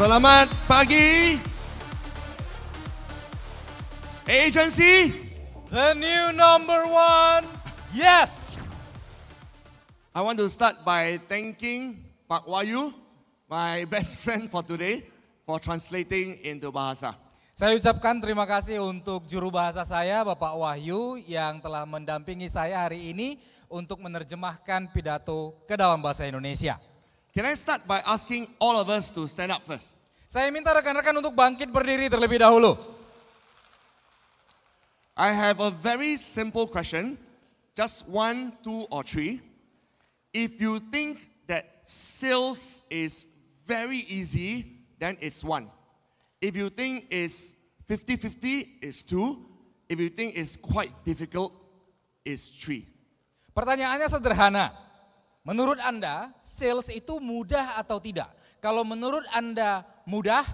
Selamat pagi, agency. The new number one, yes! I want to start by thanking Pak Wahyu, my best friend for today, for translating into bahasa. Saya ucapkan terima kasih untuk juru bahasa saya, Bapak Wahyu, yang telah mendampingi saya hari ini untuk menerjemahkan pidato ke dalam bahasa Indonesia. Can I start by asking all of us to stand up first? Saya minta rekan-rekan untuk bangkit berdiri terlebih dahulu. I have a very simple question, just 1, 2, or 3. If you think that sales is very easy, then it's 1. If you think it's 50-50, it's 2. If you think it's quite difficult, it's 3. Pertanyaannya sederhana. Menurut Anda, sales itu mudah atau tidak? Kalau menurut Anda mudah,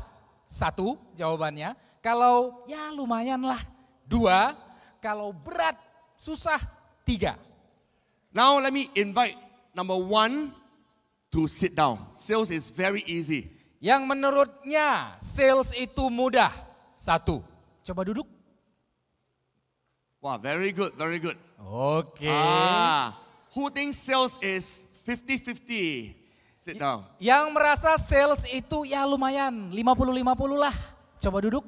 1 jawabannya. Kalau ya lumayan lah, 2. Kalau berat, susah, 3. Now let me invite number 1 to sit down. Sales is very easy. Yang menurutnya sales itu mudah, 1. Coba duduk. Wow, very good, very good. Oke. Who thinks sales is 50-50? Sit down. Yang merasa sales itu ya lumayan, 50-50 lah. Coba duduk.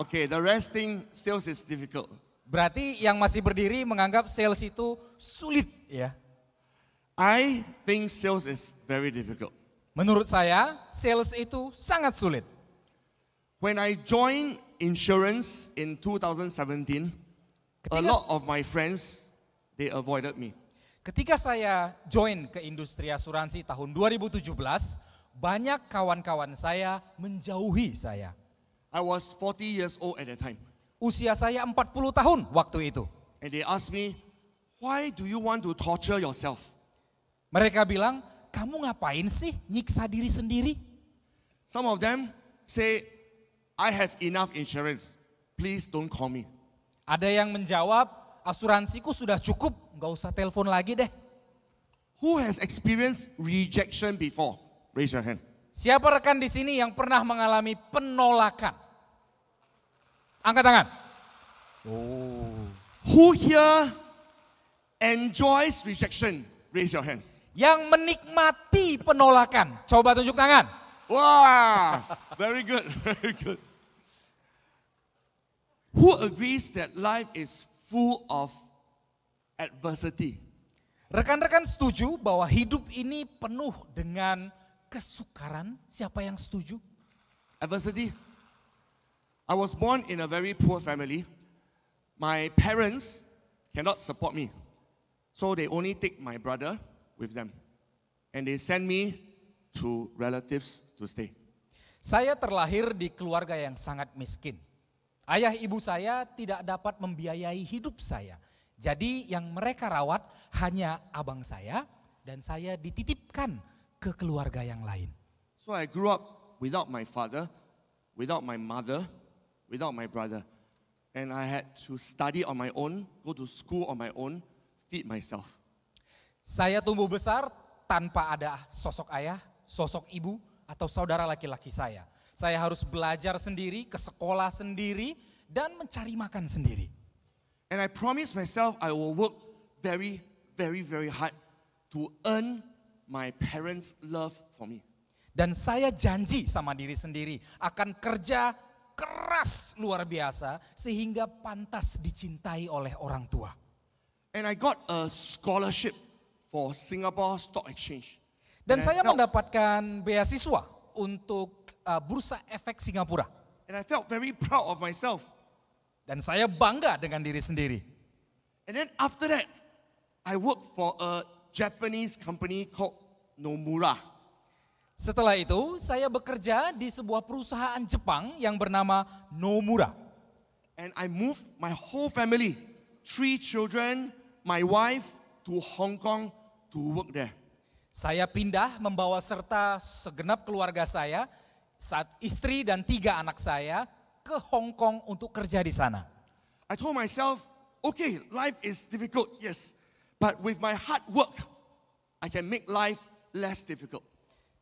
Okay, the rest think sales is difficult. Berarti yang masih berdiri menganggap sales itu sulit ya. I think sales is very difficult. Menurut saya, sales itu sangat sulit. When I joined insurance in 2017, a lot of my friends, they avoided me. Ketika saya join ke industri asuransi tahun 2017, banyak kawan-kawan saya menjauhi saya. I was 40 years old at that time. Usia saya 40 tahun waktu itu. And they asked me, why do you want to torture yourself? Mereka bilang, kamu ngapain sih nyiksa diri sendiri? Some of them say, I have enough insurance. Please don't call me. Ada yang menjawab, asuransiku sudah cukup, nggak usah telepon lagi deh. Who has experienced rejection before? Raise your hand. Siapa rekan di sini yang pernah mengalami penolakan? Angkat tangan. Who here enjoys rejection? Raise your hand. Yang menikmati penolakan, coba tunjuk tangan. Wow, very good, very good. Who agrees that life is full of adversity? Rekan-rekan setuju bahwa hidup ini penuh dengan kesukaran? Siapa yang setuju? Adversity. I was born in a very poor family. My parents cannot support me. So they only take my brother with them. And they send me to relatives to stay. Saya terlahir di keluarga yang sangat miskin. Ayah ibu saya tidak dapat membiayai hidup saya. Jadi yang mereka rawat hanya abang saya dan saya dititipkan ke keluarga yang lain. So I grew up without my father, without my mother, without my brother. And I had to study on my own, go to school on my own, feed myself. Saya tumbuh besar tanpa ada sosok ayah, sosok ibu, atau saudara laki-laki saya. Saya harus belajar sendiri, ke sekolah sendiri, dan mencari makan sendiri. And I promised myself I will work very, very, very hard to earn my parents' love for me. Dan saya janji sama diri sendiri akan kerja keras luar biasa sehingga pantas dicintai oleh orang tua. And I got a scholarship for Singapore Stock Exchange. Dan And saya I felt- mendapatkan beasiswa untuk Bursa Efek Singapura. And I felt very proud of myself. Dan saya bangga dengan diri sendiri. And then after that, I worked for a Japanese company called Nomura. Setelah itu, saya bekerja di sebuah perusahaan Jepang yang bernama Nomura. And I moved my whole family, 3 children, my wife, to Hong Kong to work there. Saya pindah membawa serta segenap keluarga saya, istri dan 3 anak saya ke Hong Kong untuk kerja di sana. I told myself, okay, life is difficult, yes. But with my hard work, I can make life less difficult.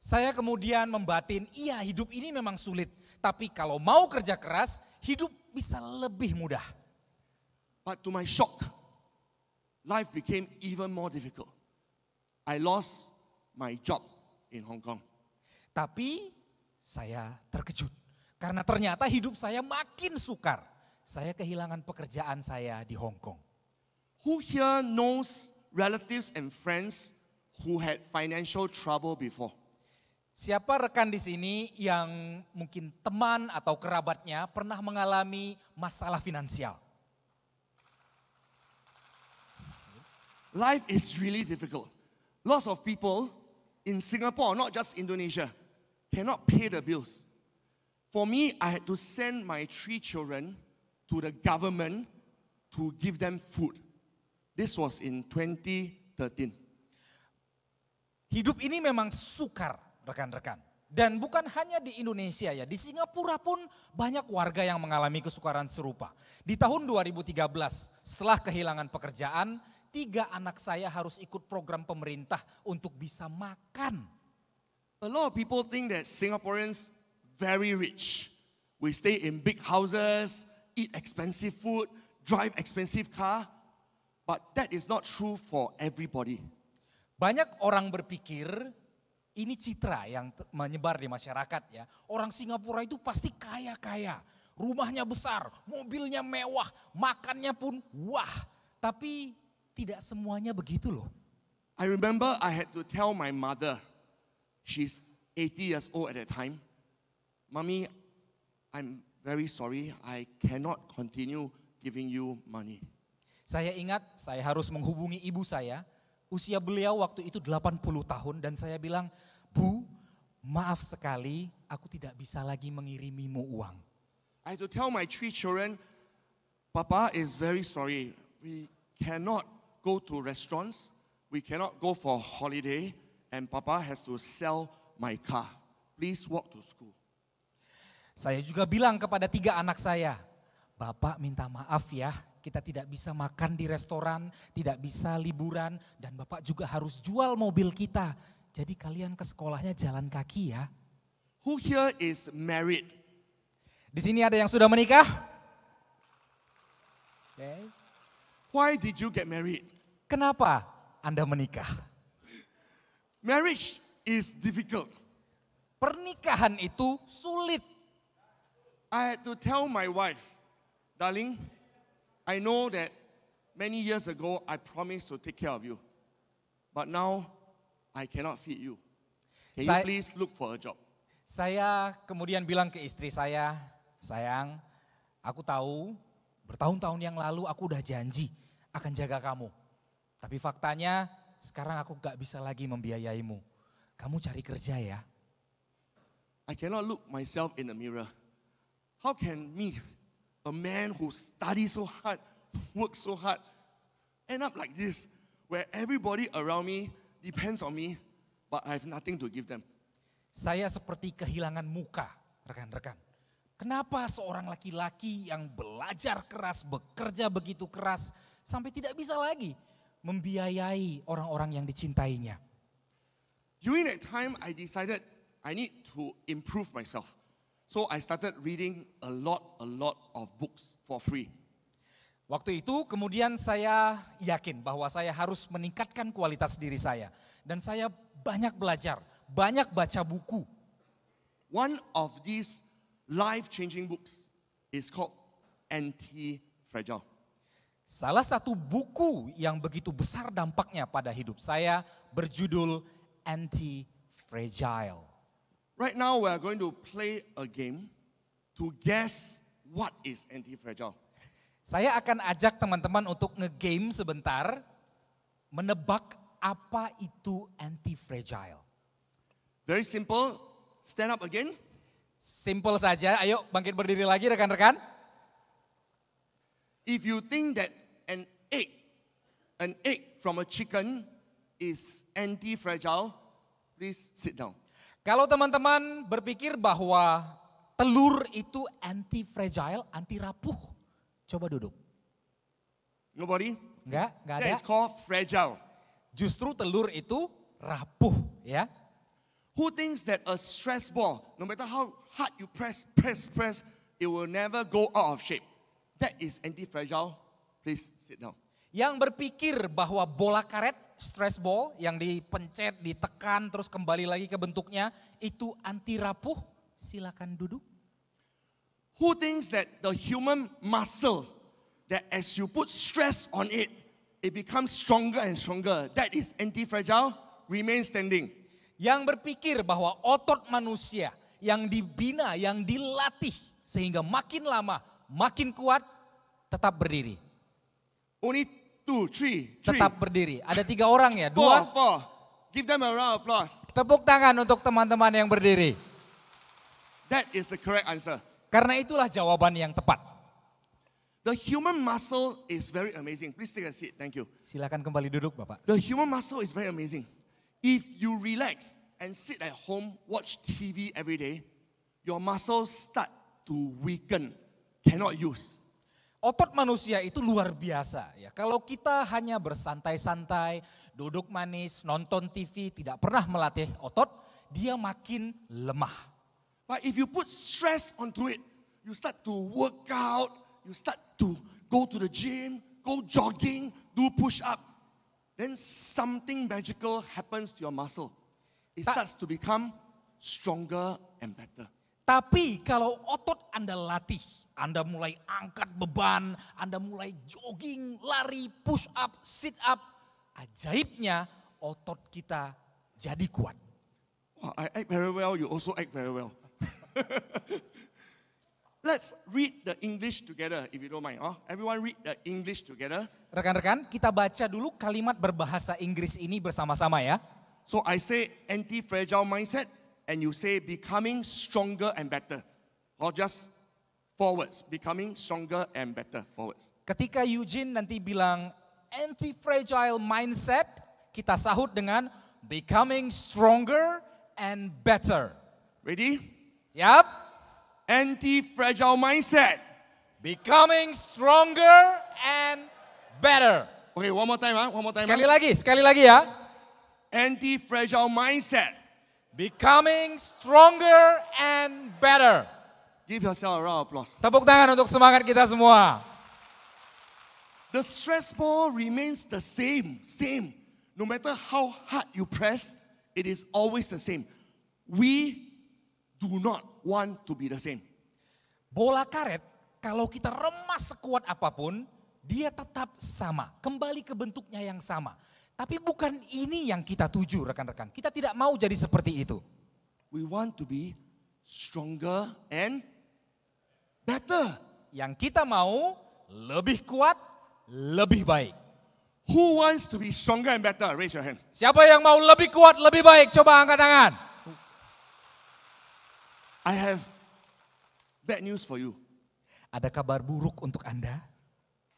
Saya kemudian membatin, iya hidup ini memang sulit. Tapi kalau mau kerja keras, hidup bisa lebih mudah. But to my shock, life became even more difficult. I lost my job in Hong Kong. Tapi saya terkejut. Karena ternyata hidup saya makin sukar. Saya kehilangan pekerjaan saya di Hong Kong. Who here knows relatives and friends who had financial trouble before? Siapa rekan di sini yang mungkin teman atau kerabatnya pernah mengalami masalah finansial? Life is really difficult. Lots of people in Singapore, not just Indonesia, cannot pay the bills. For me, I had to send my 3 children to the government to give them food. This was in 2013. Hidup ini memang sukar, rekan-rekan. Dan bukan hanya di Indonesia ya, di Singapura pun banyak warga yang mengalami kesukaran serupa. Di tahun 2013, setelah kehilangan pekerjaan, 3 anak saya harus ikut program pemerintah untuk bisa makan. A lot of people think that Singaporeans very rich. We stay in big houses, eat expensive food, drive expensive car. But that is not true for everybody. Banyak orang berpikir ini citra yang menyebar di masyarakat ya. Orang Singapura itu pasti kaya-kaya. Rumahnya besar, mobilnya mewah, makannya pun wah. Tapi tidak semuanya begitu loh. I remember I had to tell my mother, she's 80 years old at that time, Mommy, I'm very sorry, I cannot continue giving you money. Saya ingat saya harus menghubungi ibu saya. Usia beliau waktu itu 80 tahun dan saya bilang, Bu, maaf sekali aku tidak bisa lagi mengirimimu uang. I had to tell my 3 children, Papa is very sorry. We cannot go to restaurants. We cannot go for holiday. And Papa has to sell my car. Please walk to school. Saya juga bilang kepada 3 anak saya, Bapak minta maaf ya, kita tidak bisa makan di restoran, tidak bisa liburan, dan Bapak juga harus jual mobil kita. Jadi kalian ke sekolahnya jalan kaki ya. Who here is married? Di sini ada yang sudah menikah? Okay. Why did you get married? Kenapa Anda menikah? Marriage is difficult. Pernikahan itu sulit. I had to tell my wife, darling, I know that many years ago I promised to take care of you. But now I cannot feed you. Can you please look for a job? Saya kemudian bilang ke istri saya, sayang, aku tahu bertahun-tahun yang lalu aku udah janji akan jaga kamu. Tapi faktanya sekarang aku gak bisa lagi membiayaimu. Kamu cari kerja ya. I cannot look myself in the mirror. How can me, a man who studies so hard, works so hard, end up like this, where everybody around me depends on me, but I have nothing to give them? Saya seperti kehilangan muka, rekan-rekan. Kenapa seorang laki-laki yang belajar keras, bekerja begitu keras, sampai tidak bisa lagi membiayai orang-orang yang dicintainya? During that time, I decided I need to improve myself. So I started reading a lot of books for free. Waktu itu kemudian saya yakin bahwa saya harus meningkatkan kualitas diri saya. Dan saya banyak belajar, banyak baca buku. One of these life-changing books is called Anti-Fragile. Salah satu buku yang begitu besar dampaknya pada hidup saya berjudul Anti-Fragile. Right now we are going to play a game to guess what is anti-fragile. Saya akan ajak teman-teman untuk nge-game sebentar, menebak apa itu anti-fragile. Very simple, stand up again. Simple saja, ayo bangkit berdiri lagi rekan-rekan. If you think that an egg from a chicken is anti-fragile, please sit down. Kalau teman-teman berpikir bahwa telur itu anti-fragile, anti rapuh, coba duduk. Nobody? Enggak ada. That is called fragile. Justru telur itu rapuh ya. Who thinks that a stress ball, no matter how hard you press, it will never go out of shape? That is anti-fragile. Please sit down. Yang berpikir bahwa bola karet, stress ball, yang dipencet, ditekan, terus kembali lagi ke bentuknya, itu anti rapuh, silakan duduk. Who thinks that the human muscle, that as you put stress on it, it becomes stronger and stronger? That is anti-fragile. Remain standing. Yang berpikir bahwa otot manusia yang dibina, yang dilatih sehingga makin lama makin kuat, tetap berdiri. Only 2, 3. Tetap berdiri. Ada 3 orang ya, 2. 4. Give them a round of applause. Tepuk tangan untuk teman-teman yang berdiri. That is the correct answer. Karena itulah jawaban yang tepat. The human muscle is very amazing. Please take a seat. Thank you. Silakan kembali duduk, Bapak. The human muscle is very amazing. If you relax and sit at home, watch TV every day, your muscles start to weaken, cannot use. Otot manusia itu luar biasa ya. Kalau kita hanya bersantai-santai, duduk manis, nonton TV, tidak pernah melatih otot, dia makin lemah. But if you put stress onto it, you start to work out, you start to go to the gym, go jogging, do push-up. Then something magical happens to your muscle. It starts to become stronger and better. Tapi kalau otot Anda latih, Anda mulai angkat beban, Anda mulai jogging, lari, push up, sit up. Ajaibnya otot kita jadi kuat. Wow, I act very well, you also act very well. Let's read the English together if you don't mind. Everyone read the English together. Rekan-rekan, kita baca dulu kalimat berbahasa Inggris ini bersama-sama ya. So I say anti-fragile mindset and you say becoming stronger and better. Or just forwards, becoming stronger and better, forwards. Ketika Eugene nanti bilang anti-fragile mindset, kita sahut dengan becoming stronger and better. Ready? Yap. Anti-fragile mindset. Becoming stronger and better. Okay, one more time. Sekali lagi ya. Anti-fragile mindset. Becoming stronger and better. Give yourself a round of applause. Tepuk tangan untuk semangat kita semua. The stress ball remains the same. No matter how hard you press, it is always the same. We do not want to be the same. Bola karet, kalau kita remas sekuat apapun, dia tetap sama. Kembali ke bentuknya yang sama. Tapi bukan ini yang kita tuju, rekan-rekan. Kita tidak mau jadi seperti itu. We want to be stronger and better. Yang kita mau lebih kuat, lebih baik. Who wants to be stronger and better? Raise your hand. Siapa yang mau lebih kuat, lebih baik? Coba angkat tangan. I have bad news for you. Ada kabar buruk untuk Anda.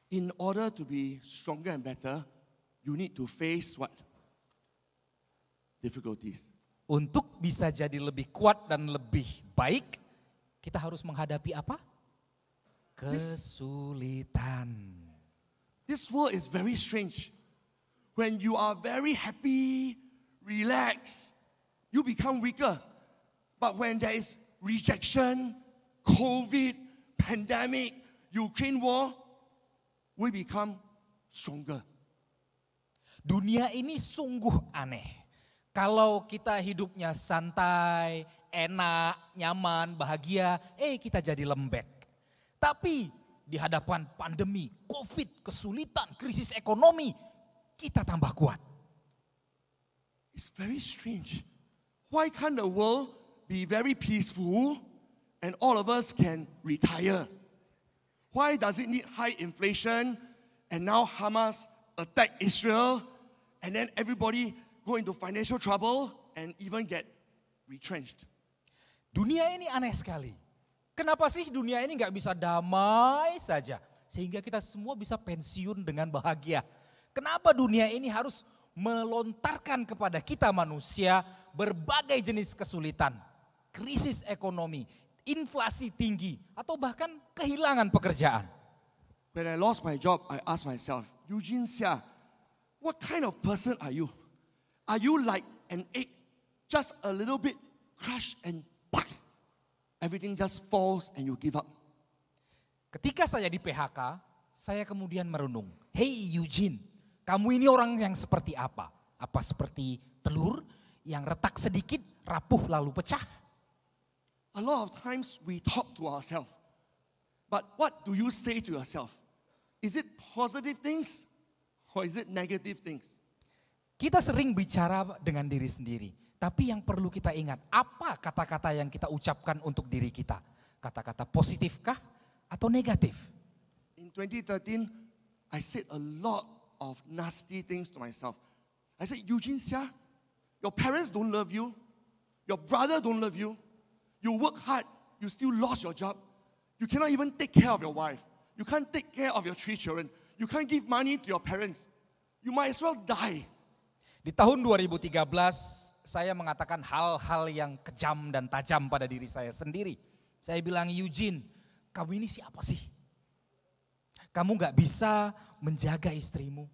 In order to be stronger and better, you need to face what? Difficulties. Untuk bisa jadi lebih kuat dan lebih baik, kita harus menghadapi apa? Kesulitan. This world is very strange. When you are very happy, relaxed, you become weaker. But when there is rejection, COVID, pandemic, Ukraine war, we become stronger. Dunia ini sungguh aneh. Kalau kita hidupnya santai, enak, nyaman, bahagia, kita jadi lembek. Tapi di hadapan pandemi, COVID, kesulitan, krisis ekonomi, kita tambah kuat. It's very strange. Why can't the world be very peaceful and all of us can retire? Why does it need high inflation and now Hamas attack Israel and then everybody go into financial trouble and even get retrenched? Dunia ini aneh sekali. Kenapa sih dunia ini nggak bisa damai saja? Sehingga kita semua bisa pensiun dengan bahagia. Kenapa dunia ini harus melontarkan kepada kita manusia berbagai jenis kesulitan, krisis ekonomi, inflasi tinggi, atau bahkan kehilangan pekerjaan? When I lost my job, I asked myself, Eugene Xia, what kind of person are you? Are you like an egg just a little bit crush and *pak*, everything just falls and you give up. Ketika saya di PHK, saya kemudian merenung, hey Eugene, kamu ini orang yang seperti apa? Apa seperti telur yang retak sedikit, rapuh lalu pecah? A lot of times we talk to ourselves. But what do you say to yourself? Is it positive things or is it negative things? Kita sering bicara dengan diri sendiri. Tapi yang perlu kita ingat, apa kata-kata yang kita ucapkan untuk diri kita? Kata-kata positifkah atau negatif? In 2013, I said a lot of nasty things to myself. I said, Eugene Xia, your parents don't love you. Your brother don't love you. You work hard, you still lost your job. You cannot even take care of your wife. You can't take care of your 3 children. You can't give money to your parents. You might as well die. Di tahun 2013, saya mengatakan hal-hal yang kejam dan tajam pada diri saya sendiri. Saya bilang, Eugene, kamu ini siapa sih? Kamu gak bisa menjaga istrimu.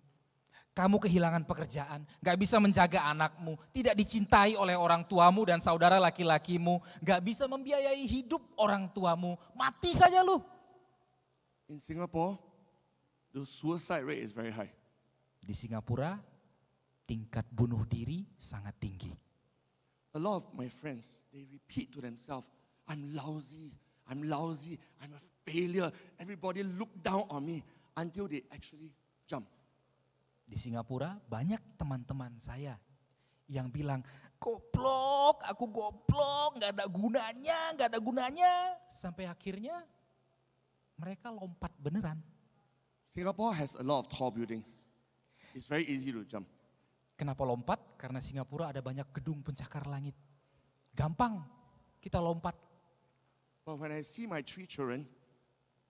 Kamu kehilangan pekerjaan, gak bisa menjaga anakmu, tidak dicintai oleh orang tuamu dan saudara laki-lakimu, gak bisa membiayai hidup orang tuamu, mati saja lu. In Singapore, the suicide rate is very high. Di Singapura, tingkat bunuh diri sangat tinggi. A lot of my friends, they repeat to themselves, I'm lousy, I'm a failure. Everybody look down on me until they actually jump. Di Singapura banyak teman-teman saya yang bilang, goblok, aku goblok, gak ada gunanya. Sampai akhirnya mereka lompat beneran. Singapore has a lot of tall buildings. It's very easy to jump. Kenapa lompat? Karena Singapura ada banyak gedung pencakar langit. Gampang kita lompat. But when I see my 3 children,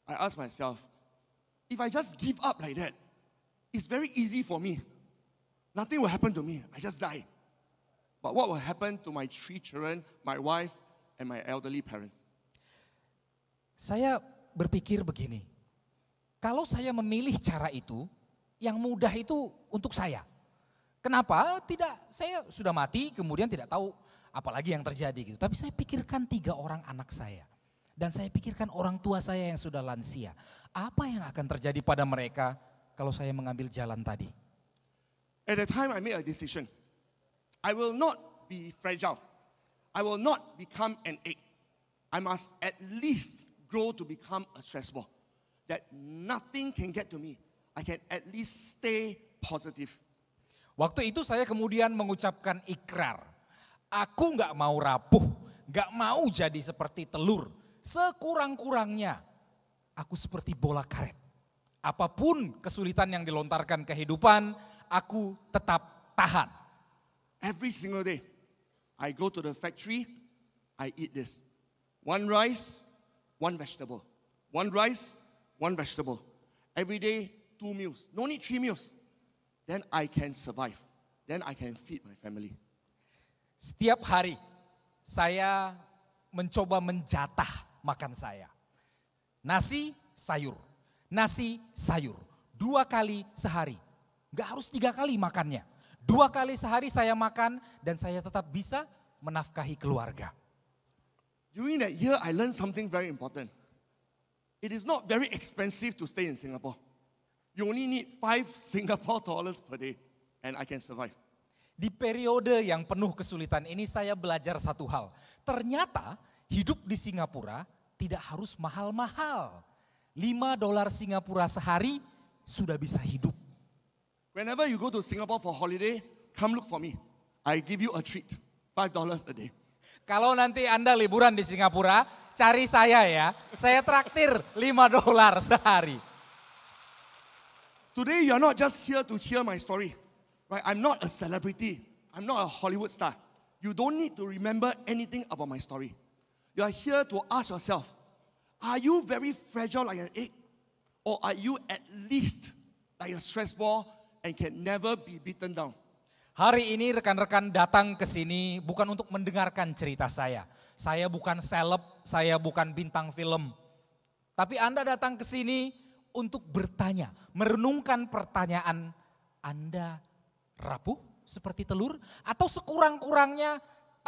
I ask myself, if I just give up like that, it's very easy for me. Nothing will happen to me. I just die. But what will happen to my 3 children, my wife, and my elderly parents? Saya berpikir begini, kalau saya memilih cara itu, yang mudah itu untuk saya. Kenapa? Tidak, saya sudah mati, kemudian tidak tahu apalagi yang terjadi gitu. Tapi saya pikirkan 3 orang anak saya. Dan saya pikirkan orang tua saya yang sudah lansia. Apa yang akan terjadi pada mereka kalau saya mengambil jalan tadi? At the time I made a decision. I will not be fragile. I will not become an egg. I must at least grow to become a stress ball. That nothing can get to me. I can at least stay positive. Waktu itu saya kemudian mengucapkan ikrar. Aku gak mau rapuh, gak mau jadi seperti telur. Sekurang-kurangnya aku seperti bola karet. Apapun kesulitan yang dilontarkan kehidupan, aku tetap tahan. Every single day, I go to the factory, I eat this. 1 rice, 1 vegetable. 1 rice, 1 vegetable. Every day, 2 meals. No need 3 meals. Then I can survive. Then I can feed my family. Setiap hari saya mencoba menjatah makan saya. Nasi, sayur. Nasi, sayur. 2 kali sehari. Gak harus 3 kali makannya. 2 kali sehari saya makan dan saya tetap bisa menafkahi keluarga. During that year, I learned something very important. It is not very expensive to stay in Singapore. You only need 5 Singapore dollars per day and I can survive. Di periode yang penuh kesulitan ini saya belajar satu hal. Ternyata hidup di Singapura tidak harus mahal-mahal. $5 Singapura sehari sudah bisa hidup. Whenever you go to Singapore for holiday, come look for me. I give you a treat, $5 a day. Kalau nanti Anda liburan di Singapura, cari saya ya. Saya traktir $5 sehari. Today you are not just here to hear my story. Right? I'm not a celebrity. I'm not a Hollywood star. You don't need to remember anything about my story. You are here to ask yourself, are you very fragile like an egg? Or are you at least like a stress ball and can never be beaten down? Hari ini rekan-rekan datang ke sini bukan untuk mendengarkan cerita saya. Saya bukan seleb, saya bukan bintang film. Tapi Anda datang ke sini untuk bertanya, merenungkan pertanyaan, Anda rapuh seperti telur? Atau sekurang-kurangnya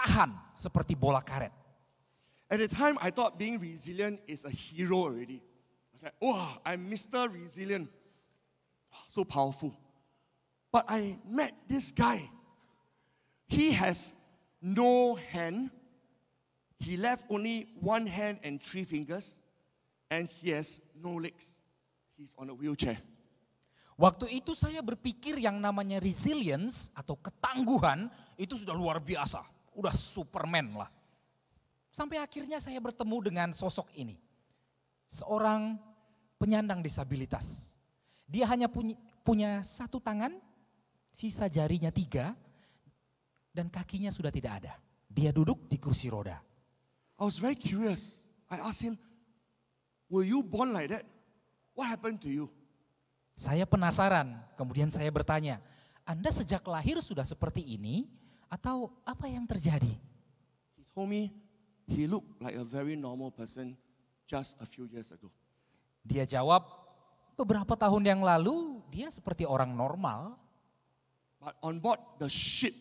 tahan seperti bola karet. At the time, I thought being resilient is a hero already. I was like, oh, I'm Mr. Resilient. So powerful. But I met this guy. He has no hand. He left only one hand and 3 fingers. And he has no legs. He's on a wheelchair. Waktu itu saya berpikir yang namanya resilience atau ketangguhan itu sudah luar biasa. Udah Superman lah. Sampai akhirnya saya bertemu dengan sosok ini. Seorang penyandang disabilitas. Dia hanya punya 1 tangan, sisa jarinya 3, dan kakinya sudah tidak ada. Dia duduk di kursi roda. I was very curious. I asked him, were you born like that? What happened to you? Saya penasaran, kemudian saya bertanya, Anda sejak lahir sudah seperti ini atau apa yang terjadi? He told me he looked like a very normal person just a few years ago. Dia jawab, beberapa tahun yang lalu dia seperti orang normal. But on board the ship,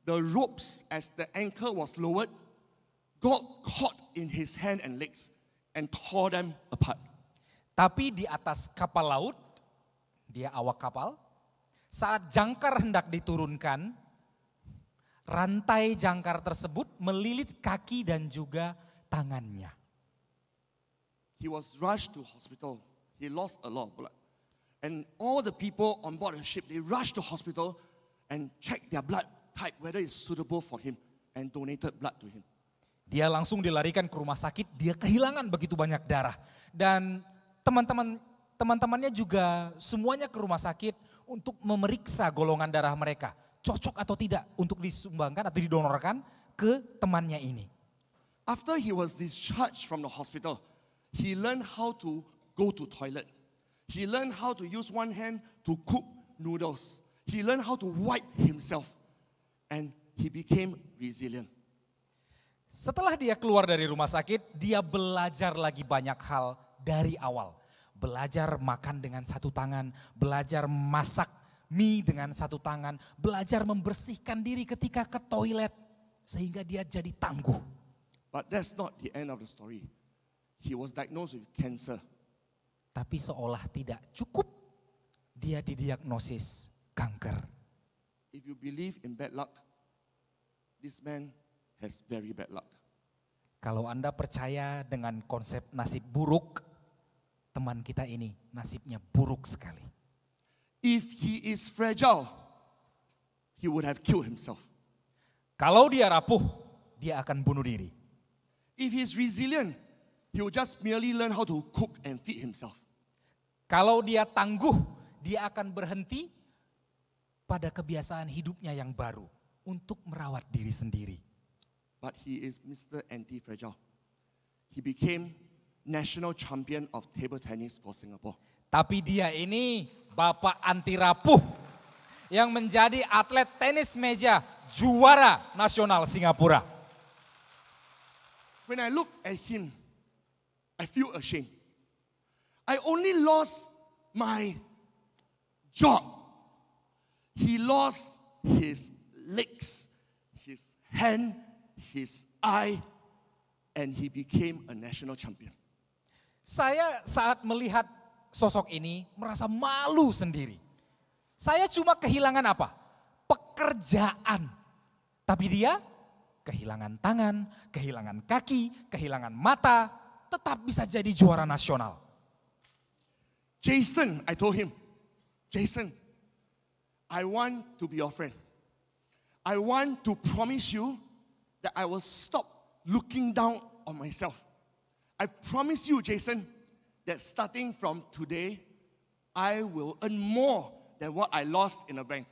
the ropes as the anchor was lowered got caught in his hand and legs and tore them apart. Tapi di atas kapal laut, dia awak kapal, saat jangkar hendak diturunkan, rantai jangkar tersebut melilit kaki dan juga tangannya. He was rushed to hospital. He lost a lot of blood. And all the people on board the ship, they rushed to hospital and checked their blood type, whether it's suitable for him, and donated blood to him. Dia langsung dilarikan ke rumah sakit, dia kehilangan begitu banyak darah. Dan teman-temannya juga semuanya ke rumah sakit untuk memeriksa golongan darah mereka. Cocok atau tidak untuk disumbangkan atau didonorkan ke temannya ini. After he was discharged from the hospital, he learned how to go to toilet. He learned how to use one hand to cook noodles. He learned how to wipe himself. And he became resilient. Setelah dia keluar dari rumah sakit, dia belajar lagi banyak hal dari awal. Belajar makan dengan 1 tangan, belajar masak mie dengan 1 tangan, belajar membersihkan diri ketika ke toilet. Sehingga dia jadi tangguh. But that's not the end of the story. He was diagnosed with cancer. Tapi seolah tidak cukup, dia didiagnosis kanker. If you believe in bad luck, this man has very bad luck. Kalau Anda percaya dengan konsep nasib buruk, teman kita ini nasibnya buruk sekali. If he is fragile, he would have killed himself. Kalau dia rapuh, dia akan bunuh diri. If he is resilient, he will just merely learn how to cook and feed himself. Kalau dia tangguh, dia akan berhenti pada kebiasaan hidupnya yang baru untuk merawat diri sendiri. But he is Mr. Anti-Fragile. He became national champion of table tennis for Singapore. Tapi dia ini bapak anti rapuh yang menjadi atlet tenis meja juara nasional Singapura. When I look at him, I feel ashamed. I only lost my job. He lost his legs, his hand, his eye, and he became a national champion. Saya saat melihat sosok ini merasa malu sendiri. Saya cuma kehilangan apa? Pekerjaan. Tapi dia kehilangan tangan, kehilangan kaki, kehilangan mata, tetap bisa jadi juara nasional. Jason, I told him, Jason, I want to be your friend. I want to promise you that I will stop looking down on myself. I promise you, Jason, that starting from today, I will earn more than what I lost in a bank.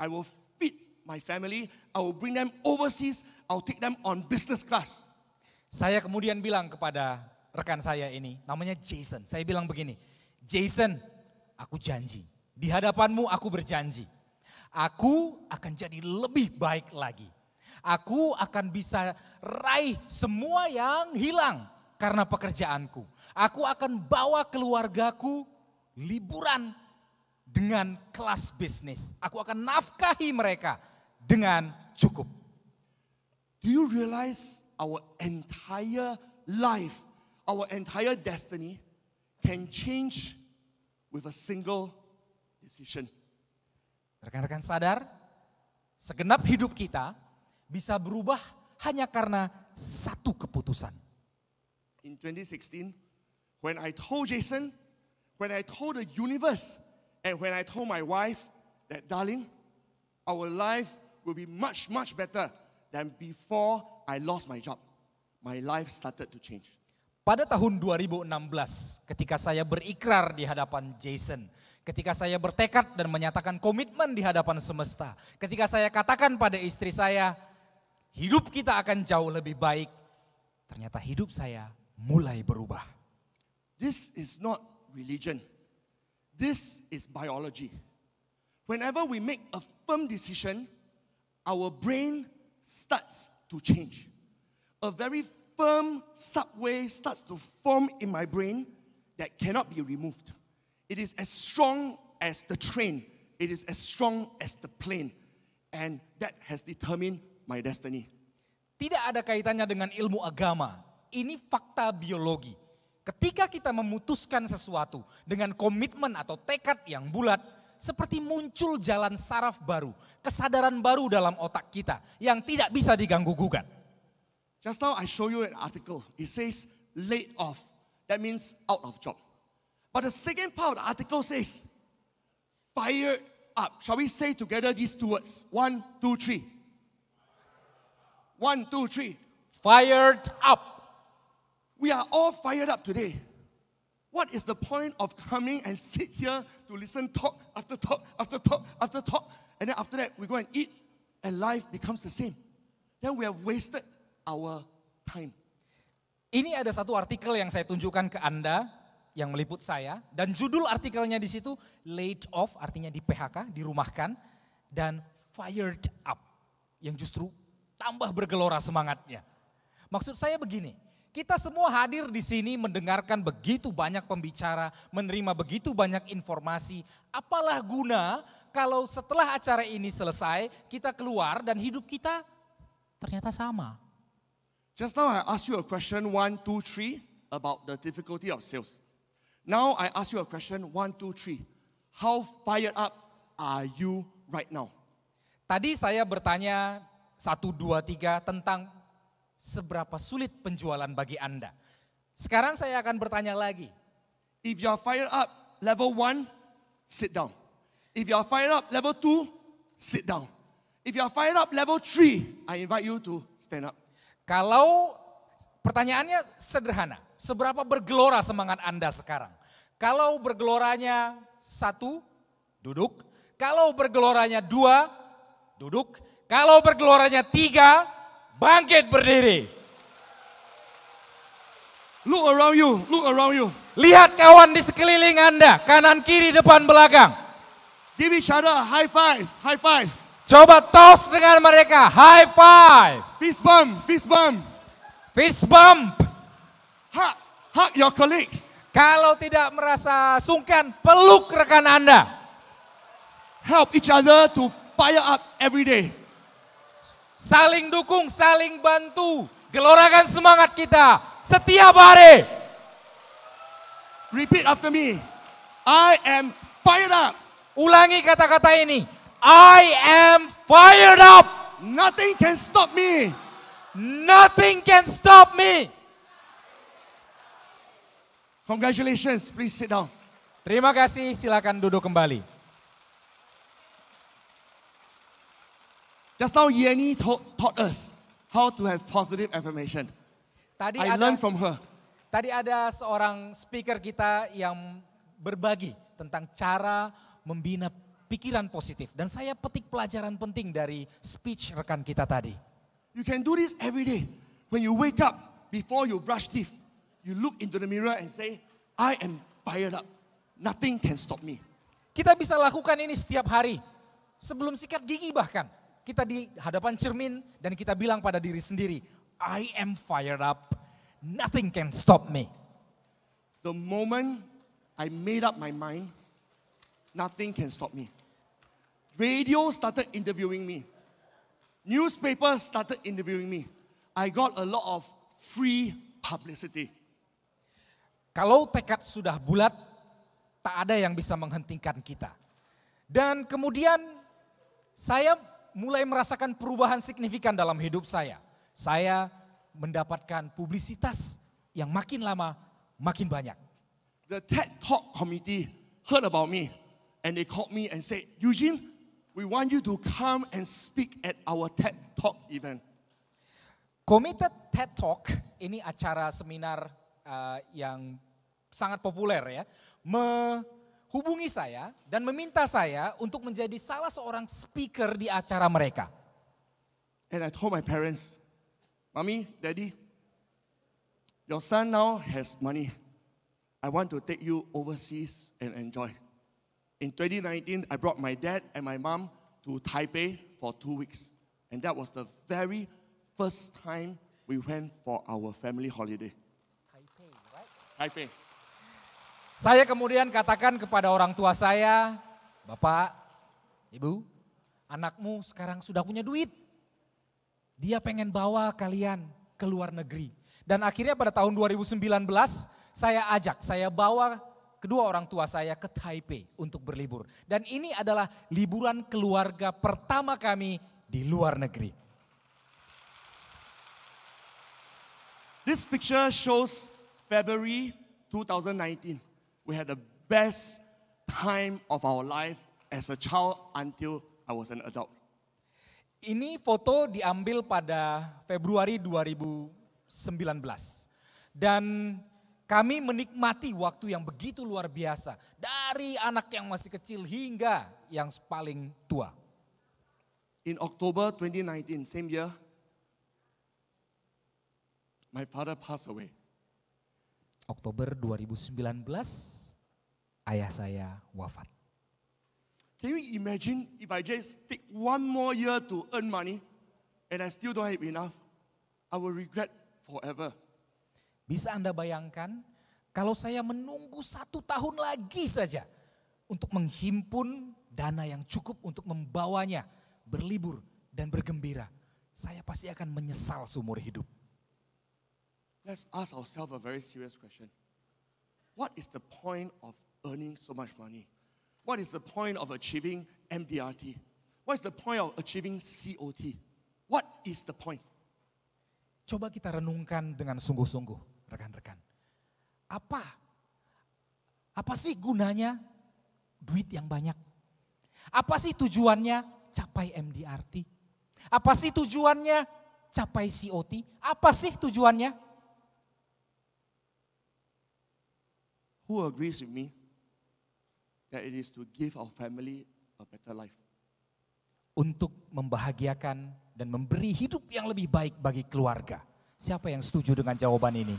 I will feed my family. I will bring them overseas. I'll take them on business class. Saya kemudian bilang kepada rekan saya ini, namanya Jason. Saya bilang begini, Jason, aku janji. Di hadapanmu aku berjanji. Aku akan jadi lebih baik lagi. Aku akan bisa raih semua yang hilang karena pekerjaanku. Aku akan bawa keluargaku liburan dengan kelas bisnis. Aku akan nafkahi mereka dengan cukup. Do you realize our entire life, our entire destiny can change with a single decision? Rekan-rekan sadar, segenap hidup kita bisa berubah hanya karena satu keputusan. In 2016, when I told Jason, when I told the universe, and when I told my wife that, darling, our life will be much, much better than before I lost my job. My life started to change. Pada tahun 2016, ketika saya berikrar di hadapan Jason, ketika saya bertekad dan menyatakan komitmen di hadapan semesta, ketika saya katakan pada istri saya, hidup kita akan jauh lebih baik, ternyata hidup saya mulai berubah. This is not religion. This is biology. Whenever we make a firm decision, our brain starts to change. A very firm subway starts to form in my brain that cannot be removed. It is as strong as the train. It is as strong as the plane. And that has determined my destiny. Tidak ada kaitannya dengan ilmu agama. Ini fakta biologi. Ketika kita memutuskan sesuatu dengan komitmen atau tekad yang bulat, seperti muncul jalan saraf baru, kesadaran baru dalam otak kita yang tidak bisa diganggu-gugat. Just now I show you an article. It says laid off. That means out of job. But the second part of the article says fired up. Shall we say together these two words? 1, 2, 3. 1, 2, 3. Fired up. We are all fired up today. What is the point of coming and sit here to listen talk after talk after talk after talk, and then after that we go and eat and life becomes the same? Then we have wasted our time. Ini ada satu artikel yang saya tunjukkan ke Anda yang meliput saya, dan judul artikelnya di situ laid off, artinya di PHK, dirumahkan, dan fired up yang justru tambah bergelora semangatnya. Maksud saya begini, kita semua hadir di sini mendengarkan begitu banyak pembicara, menerima begitu banyak informasi. Apalah guna kalau setelah acara ini selesai, kita keluar dan hidup kita ternyata sama. Just now I asked you a question 1, 2, 3 about the difficulty of sales. Now I ask you a question 1, 2, 3. How fired up are you right now? Tadi saya bertanya 1, 2, 3 tentang seberapa sulit penjualan bagi Anda. Sekarang saya akan bertanya lagi. If you are fired up, level 1, sit down. If you are fired up, level 2, sit down. If you are fired up, level 3, I invite you to stand up. Kalau pertanyaannya sederhana, seberapa bergelora semangat Anda sekarang? Kalau bergeloranya 1, duduk. Kalau bergeloranya 2, duduk. Kalau bergeloranya 3, bangkit berdiri. Look around you, look around you. Lihat kawan di sekeliling Anda, kanan, kiri, depan, belakang. Give each other a high five, high five. Coba tos dengan mereka, high five. Fist bump, fist bump. Fist bump. Hug your colleagues. Kalau tidak merasa sungkan, peluk rekan Anda. Help each other to fire up every day. Saling dukung, saling bantu. Gelorakan semangat kita setiap hari. Repeat after me. I am fired up. Ulangi kata-kata ini. I am fired up. Nothing can stop me. Nothing can stop me. Congratulations, please sit down. Terima kasih, silakan duduk kembali. Just now Yenny taught us how to have positive affirmation. I learned from her. Tadi ada seorang speaker kita yang berbagi tentang cara membina pikiran positif. Dan saya petik pelajaran penting dari speech rekan kita tadi. You can do this every day. When you wake up, before you brush teeth, you look into the mirror and say, I am fired up. Nothing can stop me. Kita bisa lakukan ini setiap hari. Sebelum sikat gigi bahkan. Kita di hadapan cermin dan kita bilang pada diri sendiri, I am fired up. Nothing can stop me. The moment I made up my mind, nothing can stop me. Radio started interviewing me. Newspapers started interviewing me. I got a lot of free publicity. Kalau tekad sudah bulat, tak ada yang bisa menghentikan kita. Dan kemudian saya mulai merasakan perubahan signifikan dalam hidup saya. Saya mendapatkan publisitas yang makin lama makin banyak. The TED Talk committee heard about me and they called me and said, Eugene, we want you to come and speak at our TED Talk event. Komite TED Talk ini acara seminar yang sangat populer ya, menghubungi saya dan meminta saya untuk menjadi salah seorang speaker di acara mereka. And I told my parents, Mommy, Daddy, your son now has money. I want to take you overseas and enjoy. In 2019, I brought my dad and my mom to Taipei for 2 weeks. And that was the very first time we went for our family holiday. Taipei, right? Taipei. Saya kemudian katakan kepada orang tua saya, Bapak, Ibu, anakmu sekarang sudah punya duit. Dia pengen bawa kalian ke luar negeri. Dan akhirnya pada tahun 2019 saya bawa kedua orang tua saya ke Taipei untuk berlibur. Dan ini adalah liburan keluarga pertama kami di luar negeri. This picture shows February 2019. We had the best time of our life as a child until I was an adult. Ini foto diambil pada Februari 2019. Dan kami menikmati waktu yang begitu luar biasa. Dari anak yang masih kecil hingga yang paling tua. In October 2019, same year, my father passed away. Oktober 2019, ayah saya wafat. Can you imagine if I just take 1 more year to earn money and I still don't have enough? I will regret forever. Bisa Anda bayangkan kalau saya menunggu 1 tahun lagi saja untuk menghimpun dana yang cukup untuk membawanya berlibur dan bergembira. Saya pasti akan menyesal seumur hidup. Let's ask ourselves a very serious question. What is the point of earning so much money? What is the point of achieving MDRT? What is the point of achieving COT? What is the point? Coba kita renungkan dengan sungguh-sungguh, rekan-rekan. Apa sih gunanya duit yang banyak? Apa sih tujuannya capai MDRT? Apa sih tujuannya capai COT? Apa sih tujuannya? Who agrees with me that it is to give our family a better life? Untuk membahagiakan dan memberi hidup yang lebih baik bagi keluarga. Siapa yang setuju dengan jawaban ini?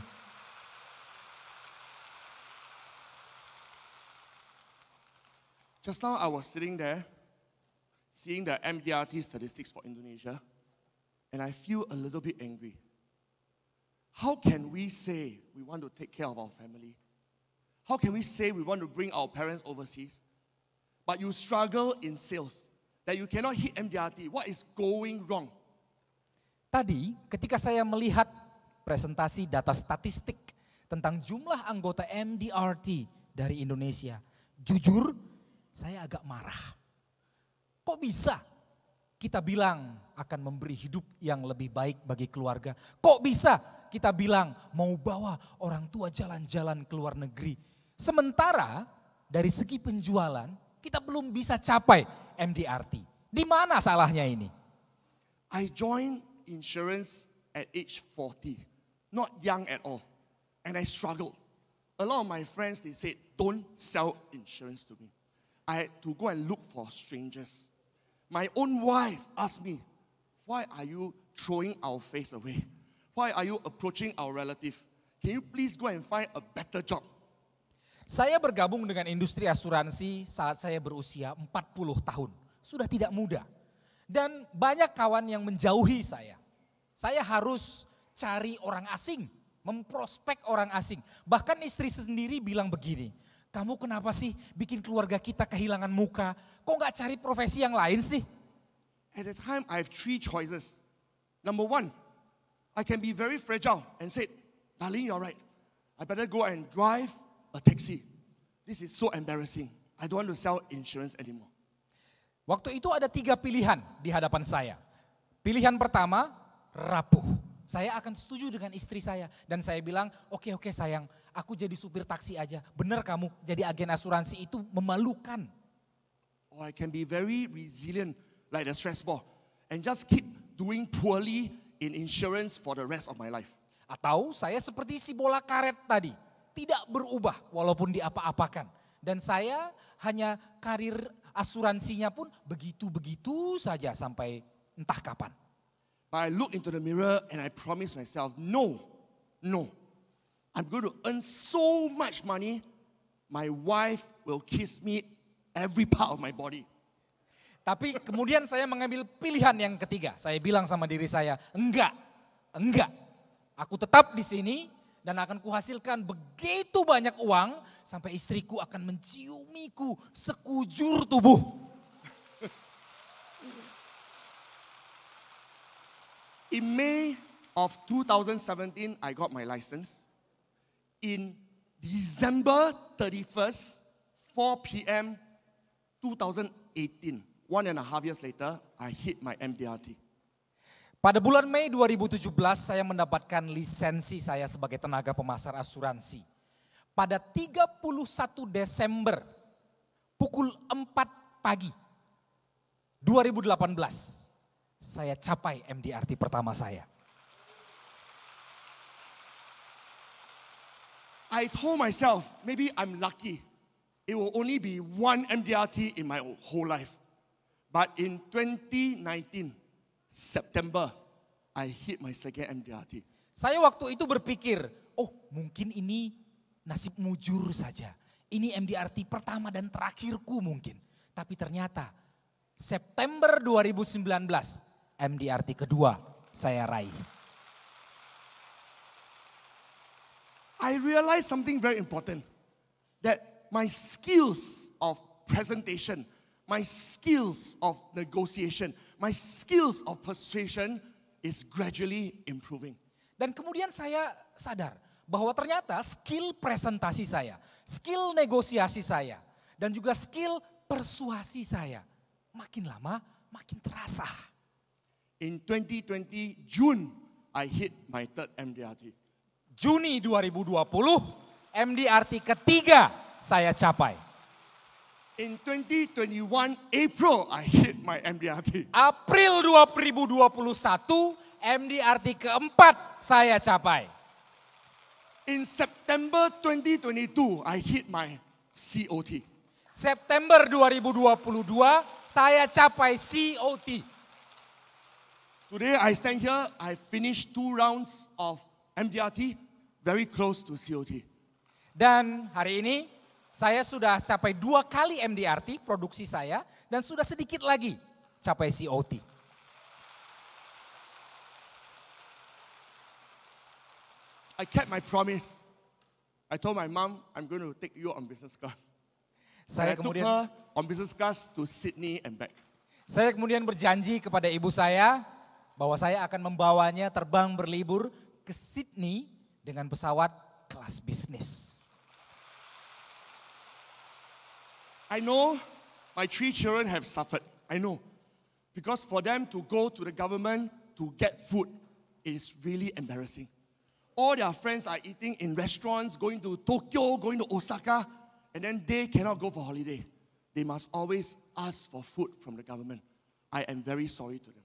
Just now I was sitting there, seeing the MDRT statistics for Indonesia, and I feel a little bit angry. How can we say we want to take care of our family? How can we say we want to bring our parents overseas, but you struggle in sales, that you cannot hit MDRT? What is going wrong? Tadi ketika saya melihat presentasi data statistik tentang jumlah anggota MDRT dari Indonesia, jujur saya agak marah. Kok bisa kita bilang akan memberi hidup yang lebih baik bagi keluarga? Kok bisa kita bilang mau bawa orang tua jalan-jalan ke luar negeri? Sementara dari segi penjualan kita belum bisa capai MDRT. Di mana salahnya ini? I joined insurance at age 40, not young at all. And I struggled. A lot of my friends, they said, don't sell insurance to me. I had to go and look for strangers. My own wife asked me, why are you throwing our face away? Why are you approaching our relative? Can you please go and find a better job? Saya bergabung dengan industri asuransi saat saya berusia 40 tahun. Sudah tidak muda. Dan banyak kawan yang menjauhi saya. Saya harus cari orang asing, memprospek orang asing. Bahkan istri sendiri bilang begini, kamu kenapa sih bikin keluarga kita kehilangan muka? Kok gak cari profesi yang lain sih? At the time, I have three choices. Number one, I can be very fragile and say, darling, you're right. I better go and drive a taxi. This is so embarrassing. I don't want to sell insurance anymore. Waktu itu ada 3 pilihan di hadapan saya. Pilihan pertama, rapuh. Saya akan setuju dengan istri saya. Dan saya bilang, oke sayang, aku jadi supir taksi aja. Bener kamu, jadi agen asuransi itu memalukan. Or I can be very resilient like the stress ball. And just keep doing poorly in insurance for the rest of my life. Atau saya seperti si bola karet tadi. Tidak berubah walaupun diapa-apakan. Dan saya hanya karir asuransinya pun begitu-begitu saja sampai entah kapan. But I look into the mirror and I promise myself, no. I'm going to earn so much money, my wife will kiss me every part of my body. Tapi kemudian saya mengambil pilihan yang ketiga. Saya bilang sama diri saya, enggak. Aku tetap di sini dan akan kuhasilkan begitu banyak uang sampai istriku akan menciumiku sekujur tubuh. In May of 2017, I got my license. In December 31st, 4 p.m. 2018, 1.5 years later, I hit my MDRT. Pada bulan Mei 2017 saya mendapatkan lisensi saya sebagai tenaga pemasar asuransi. Pada 31 Desember pukul 4 pagi 2018 saya capai MDRT pertama saya. I told myself, maybe I'm lucky. It will only be one MDRT in my whole life. But in 2019, September, I hit my second MDRT. Saya waktu itu berpikir, mungkin ini nasib mujur saja. Ini MDRT pertama dan terakhirku mungkin. Tapi ternyata September 2019, MDRT kedua saya raih. I realized something very important. That my skills of presentation, my skills of negotiation, my skills of persuasion is gradually improving. Dan kemudian saya sadar bahwa ternyata skill presentasi saya, skill negosiasi saya, dan juga skill persuasi saya makin lama makin terasa. In 2020, June, I hit my third MDRT. Juni 2020, MDRT ketiga saya capai. In 2021, April, I hit my MDRT. April 2021, MDRT keempat saya capai. In September 2022, I hit my COT. September 2022, saya capai COT. Today I stand here, I finished 2 rounds of MDRT, very close to COT. Dan hari ini saya sudah capai 2 kali MDRT produksi saya dan sudah sedikit lagi capai COT. I kept my promise. I told my mom, I'm going to take you on business class. Saya I took kemudian her on business class to Sydney and back. Saya kemudian berjanji kepada ibu saya bahwa saya akan membawanya terbang berlibur ke Sydney dengan pesawat kelas bisnis. I know my 3 children have suffered. I know. Because for them to go to the government to get food is really embarrassing. All their friends are eating in restaurants, going to Tokyo, going to Osaka, and then they cannot go for holiday. They must always ask for food from the government. I am very sorry to them.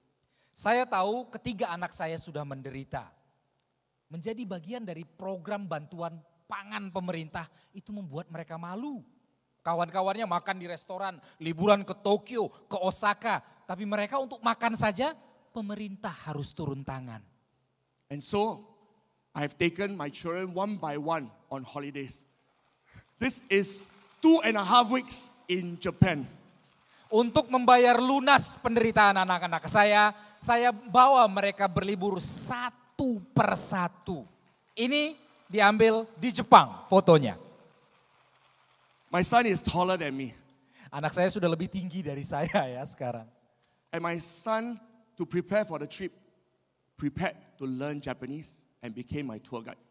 Saya tahu ketiga anak saya sudah menderita. Menjadi bagian dari program bantuan pangan pemerintah itu membuat mereka malu. Kawan-kawannya makan di restoran, liburan ke Tokyo, ke Osaka. Tapi mereka untuk makan saja, pemerintah harus turun tangan. And so, I've taken my children one by one on holidays. This is 2.5 weeks in Japan. Untuk membayar lunas penderitaan anak-anak saya bawa mereka berlibur satu persatu. Ini diambil di Jepang fotonya. My son is taller than me. Anak saya sudah lebih tinggi dari saya ya sekarang. And my son, to prepare for the trip, prepared to learn Japanese and became my tour guide.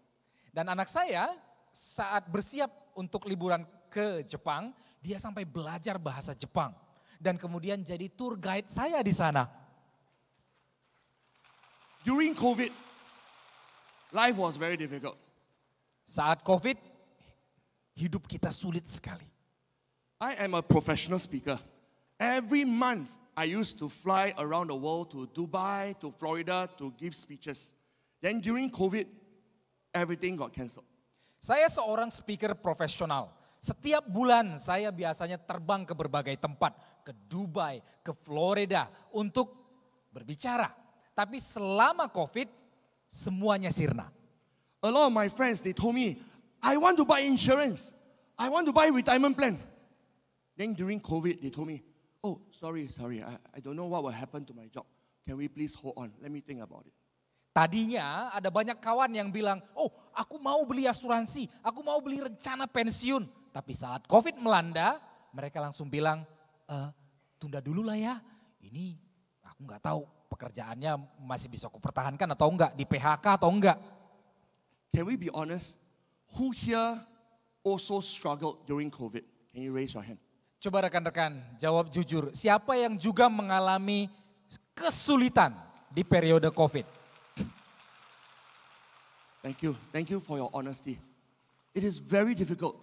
Dan anak saya saat bersiap untuk liburan ke Jepang, dia sampai belajar bahasa Jepang. Dan kemudian jadi tour guide saya di sana. During COVID, life was very difficult. Saat COVID, hidup kita sulit sekali. I am a professional speaker. Every month, I used to fly around the world to Dubai, to Florida to give speeches. Then during COVID, everything got cancelled. Saya seorang speaker profesional. Setiap bulan saya biasanya terbang ke berbagai tempat. Ke Dubai, ke Florida untuk berbicara. Tapi selama COVID, semuanya sirna. A lot of my friends, they told me, I want to buy insurance. I want to buy retirement plan. Then during COVID, they told me, oh, sorry, I don't know what will happen to my job. Can we please hold on? Let me think about it. Tadinya ada banyak kawan yang bilang, oh aku mau beli asuransi, aku mau beli rencana pensiun. Tapi saat COVID melanda, mereka langsung bilang, tunda dulu lah ya. Ini aku nggak tahu pekerjaannya masih bisa kupertahankan atau enggak, di PHK atau enggak. Can we be honest? Who here also struggled during COVID? Can you raise your hand? Coba rekan-rekan jawab jujur, siapa yang juga mengalami kesulitan di periode COVID? Thank you for your honesty. It is very difficult.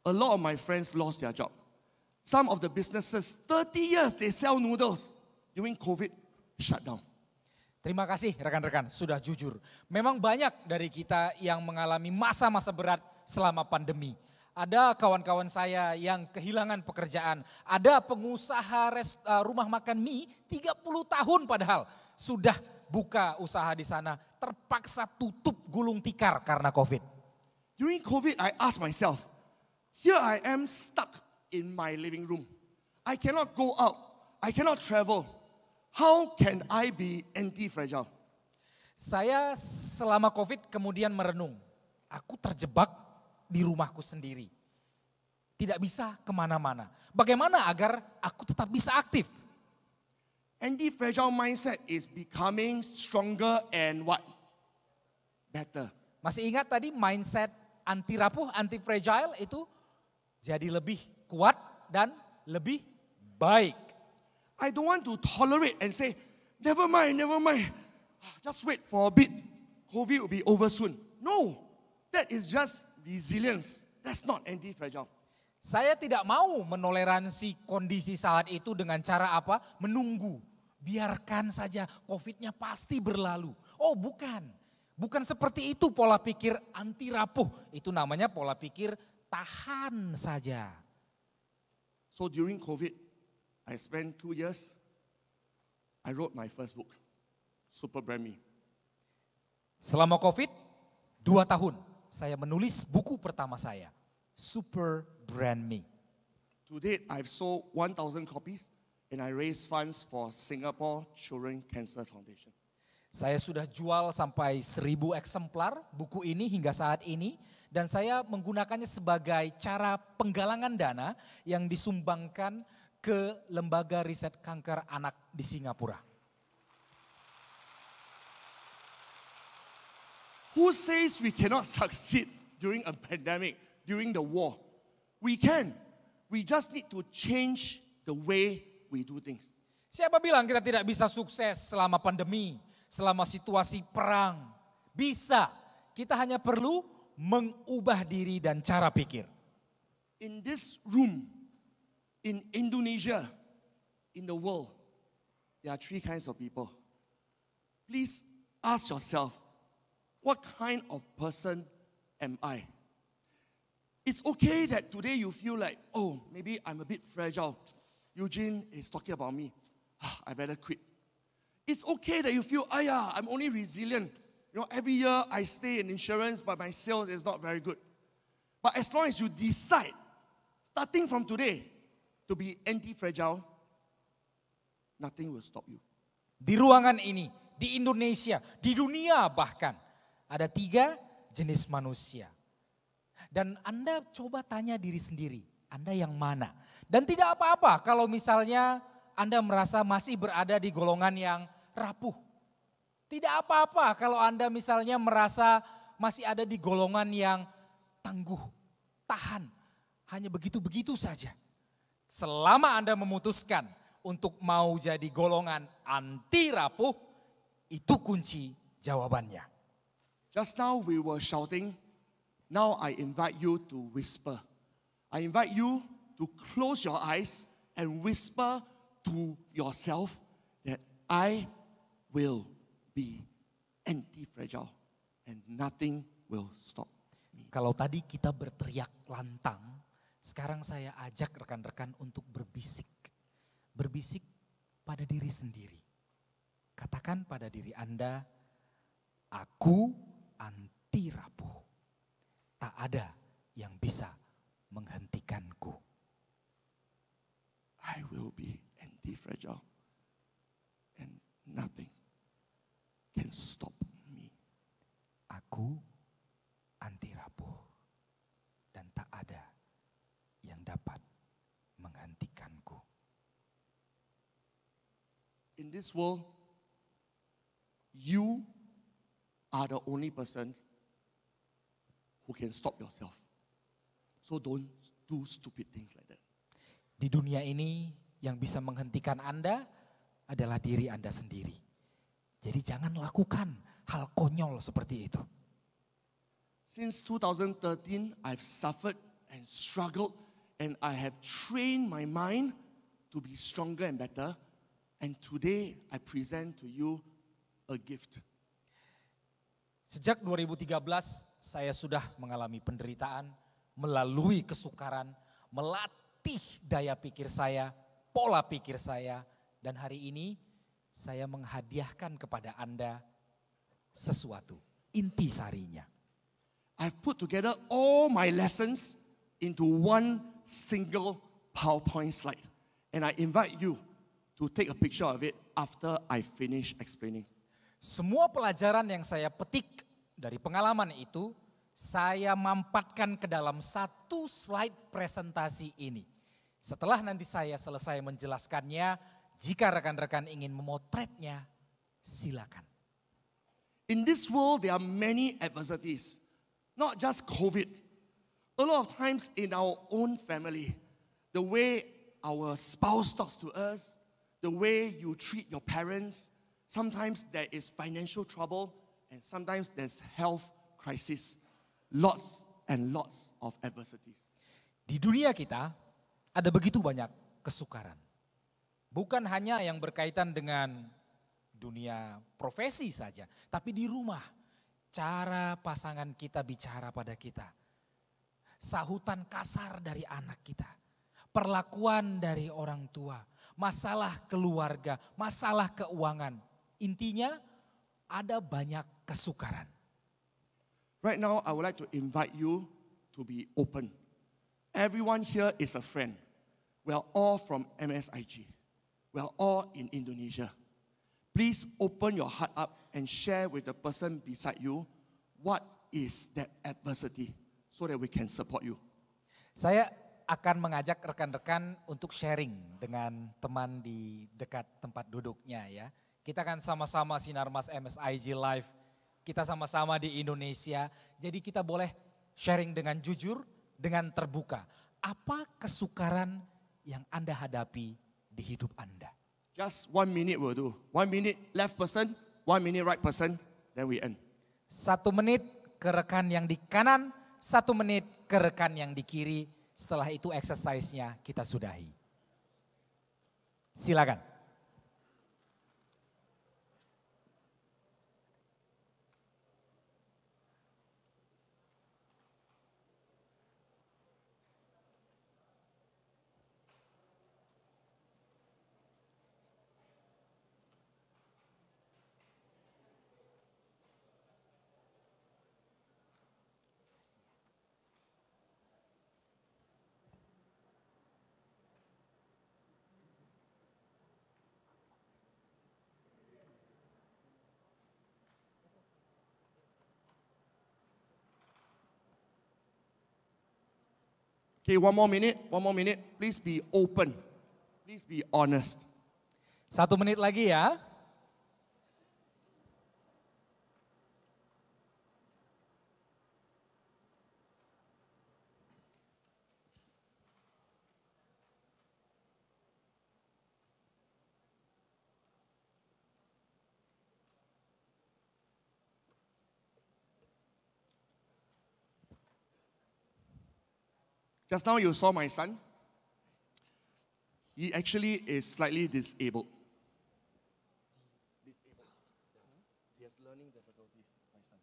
A lot of my friends lost their job. Some of the businesses, 30 years they sell noodles. During COVID, shut down. Terima kasih rekan-rekan sudah jujur. Memang banyak dari kita yang mengalami masa-masa berat selama pandemi. Ada kawan-kawan saya yang kehilangan pekerjaan. Ada pengusaha rumah makan mie 30 tahun padahal sudah buka usaha di sana. Terpaksa tutup gulung tikar karena COVID. During COVID, I asked myself, here I am stuck in my living room. I cannot go out. I cannot travel. How can I be anti-fragile? Saya selama COVID kemudian merenung. Aku terjebak di rumahku sendiri. Tidak bisa kemana-mana. Bagaimana agar aku tetap bisa aktif? Anti-fragile mindset is becoming stronger and what? Better. Masih ingat tadi mindset anti rapuh, anti fragile itu jadi lebih kuat dan lebih baik. I don't want to tolerate and say, never mind. Just wait for a bit. COVID will be over soon. No, that is just resilience. That's not anti-fragile. Saya tidak mau menoleransi kondisi saat itu dengan cara apa? Menunggu. Biarkan saja COVID-nya pasti berlalu. Oh bukan. Bukan seperti itu pola pikir anti rapuh. Itu namanya pola pikir tahan saja. So during COVID, I spent 2 years, I wrote my first book, Super Brand Me. Selama COVID, 2 tahun saya menulis buku pertama saya, Super Brand Me. To date, I've sold 1,000 copies and I raised funds for Singapore Children Cancer Foundation. Saya sudah jual sampai 1.000 eksemplar buku ini hingga saat ini. Dan saya menggunakannya sebagai cara penggalangan dana yang disumbangkan ke Lembaga Riset Kanker Anak di Singapura. Who says we cannot succeed during a pandemic, during the war? We can. We just need to change the way we do things. Siapa bilang kita tidak bisa sukses selama pandemi, selama situasi perang? Bisa. Kita hanya perlu mengubah diri dan cara pikir. In this room, in Indonesia, in the world, there are 3 kinds of people. Please ask yourself, what kind of person am I? It's okay that today you feel like, oh, maybe I'm a bit fragile. Eugene is talking about me. I better quit. It's okay that you feel, I'm only resilient. You know, every year I stay in insurance, but my sales is not very good. But as long as you decide, starting from today, to be anti-fragile, nothing will stop you. Di ruangan ini, di Indonesia, di dunia bahkan, ada 3 jenis manusia. Dan Anda coba tanya diri sendiri, Anda yang mana? Dan tidak apa-apa kalau misalnya Anda merasa masih berada di golongan yang rapuh. Tidak apa-apa kalau Anda misalnya merasa masih ada di golongan yang tangguh, tahan. Hanya begitu-begitu saja. Selama Anda memutuskan untuk mau jadi golongan anti rapuh, itu kunci jawabannya. Just now we were shouting. Now I invite you to whisper. I invite you to close your eyes and whisper to yourself that I will be anti-fragile and nothing will stop me. Kalau tadi kita berteriak lantang, sekarang saya ajak rekan-rekan untuk berbisik. Berbisik pada diri sendiri. Katakan pada diri Anda, aku anti rapuh. Tak ada yang bisa menghentikanku. I will be anti-fragile and nothing can stop me. Aku anti rapuh dan tak ada yang dapat menghentikanku. In this world, you are the only person who can stop yourself. So don't do stupid things like that. Di dunia ini yang bisa menghentikan Anda adalah diri Anda sendiri. Jadi jangan lakukan hal konyol seperti itu. Since 2013, I've suffered and struggled and I have trained my mind to be stronger and better. And today I present to you a gift. Sejak 2013 saya sudah mengalami penderitaan, melalui kesukaran, melatih daya pikir saya, pola pikir saya. Dan hari ini saya menghadiahkan kepada Anda sesuatu, intisarinya. I've put together all my lessons into one single PowerPoint slide. And I invite you to take a picture of it after I finish explaining. Semua pelajaran yang saya petik dari pengalaman itu, saya mampatkan ke dalam satu slide presentasi ini. Setelah nanti saya selesai menjelaskannya, jika rekan-rekan ingin memotretnya, silakan. In this world, there are many adversities, not just COVID. A lot of times in our own family, the way our spouse talks to us, the way you treat your parents, sometimes there is financial trouble, and sometimes there's health crisis. Lots and lots of adversities. Di dunia kita ada begitu banyak kesukaran. Bukan hanya yang berkaitan dengan dunia profesi saja, tapi di rumah. Cara pasangan kita bicara pada kita. Sahutan kasar dari anak kita. Perlakuan dari orang tua. Masalah keluarga, masalah keuangan. Intinya ada banyak kesukaran. Right now, I would like to invite you to be open. Everyone here is a friend. We are all from MSIG. We are all in Indonesia. Please open your heart up and share with the person beside you what is that adversity so that we can support you. Saya akan mengajak rekan-rekan untuk sharing dengan teman di dekat tempat duduknya ya. Kita kan sama-sama Sinarmas MSIG Live, kita sama-sama di Indonesia. Jadi kita boleh sharing dengan jujur, dengan terbuka. Apa kesukaran yang Anda hadapi di hidup Anda? Just 1 minute will do. 1 minute left person, 1 minute right person, then we end. 1 menit ke rekan yang di kanan, 1 menit ke rekan yang di kiri. Setelah itu exercise-nya kita sudahi. Silakan. Okay, one more minute. Please be open. Please be honest. 1 menit lagi ya. Just now you saw my son. He actually is slightly disabled. He has learning difficulties, my son.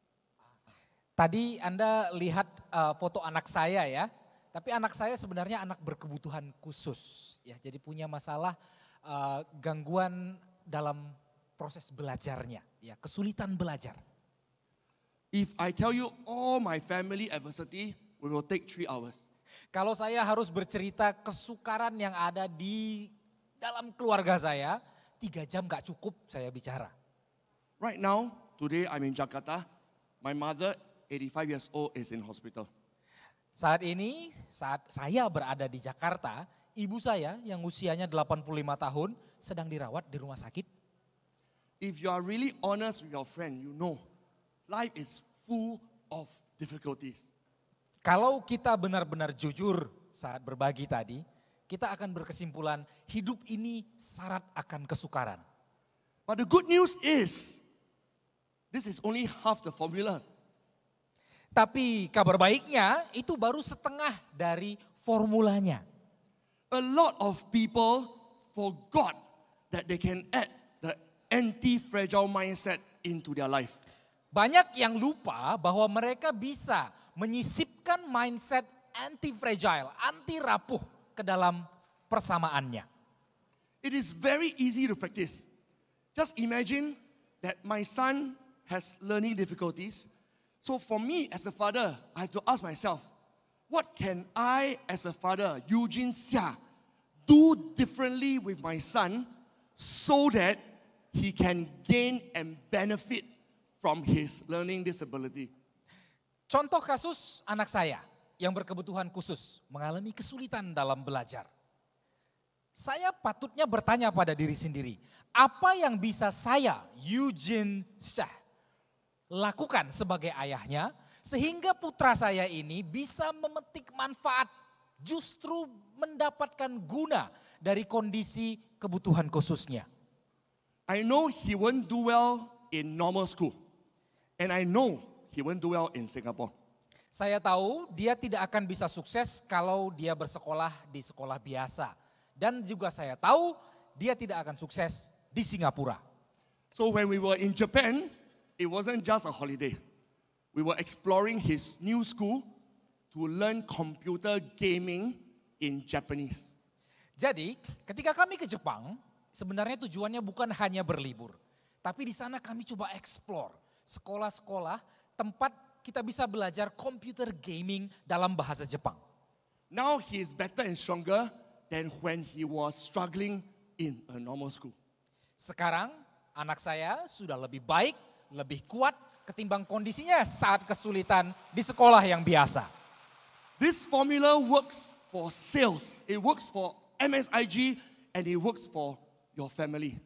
Tadi Anda lihat foto anak saya ya. Tapi anak saya sebenarnya anak berkebutuhan khusus. Ya, jadi punya masalah gangguan dalam proses belajarnya. Ya, kesulitan belajar. If I tell you all my family adversity, we will take 3 hours. Kalau saya harus bercerita kesukaran yang ada di dalam keluarga saya, 3 jam gak cukup saya bicara. Right now, today I'm in Jakarta. My mother, 85 years old, is in hospital. Saat ini, saat saya berada di Jakarta, ibu saya yang usianya 85 tahun sedang dirawat di rumah sakit. If you are really honest with your friend, you know life is full of difficulties. Kalau kita benar-benar jujur saat berbagi tadi, kita akan berkesimpulan hidup ini syarat akan kesukaran. But the good news is, this is only half the formula. Tapi kabar baiknya itu baru setengah dari formulanya. A lot of people forgot that they can add the anti-fragile mindset into their life. Banyak yang lupa bahwa mereka bisa menyisipkan mindset anti-fragile, anti-rapuh ke dalam persamaannya. It is very easy to practice. Just imagine that my son has learning difficulties. So for me as a father, I have to ask myself, what can I as a father, Eugene Xia, do differently with my son so that he can gain and benefit from his learning disability? Contoh kasus anak saya yang berkebutuhan khusus mengalami kesulitan dalam belajar. Saya patutnya bertanya pada diri sendiri, apa yang bisa saya, Eugene Shah, lakukan sebagai ayahnya sehingga putra saya ini bisa memetik manfaat, justru mendapatkan guna dari kondisi kebutuhan khususnya. I know he won't do well in normal school. And I know he won't do well in Singapore. Saya tahu dia tidak akan bisa sukses kalau dia bersekolah di sekolah biasa. Dan juga saya tahu dia tidak akan sukses di Singapura. So when we were in Japan, it wasn't just a holiday. We were exploring his new school to learn computer gaming in Japanese. Jadi ketika kami ke Jepang, sebenarnya tujuannya bukan hanya berlibur. Tapi di sana kami coba explore sekolah-sekolah tempat kita bisa belajar computer gaming dalam bahasa Jepang. Now he is better and stronger than when he was struggling in a normal school. Sekarang anak saya sudah lebih baik, lebih kuat ketimbang kondisinya saat kesulitan di sekolah yang biasa. This formula works for sales, it works for MSIG, and it works for your family.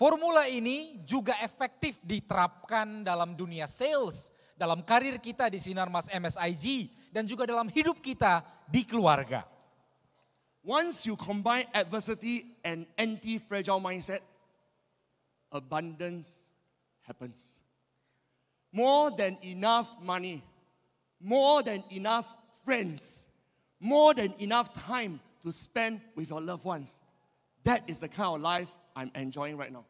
Formula ini juga efektif diterapkan dalam dunia sales, dalam karir kita di Sinarmas MSIG, dan juga dalam hidup kita di keluarga. Once you combine adversity and anti-fragile mindset, abundance happens. More than enough money, more than enough friends, more than enough time to spend with your loved ones. That is the kind of life I'm enjoying right now.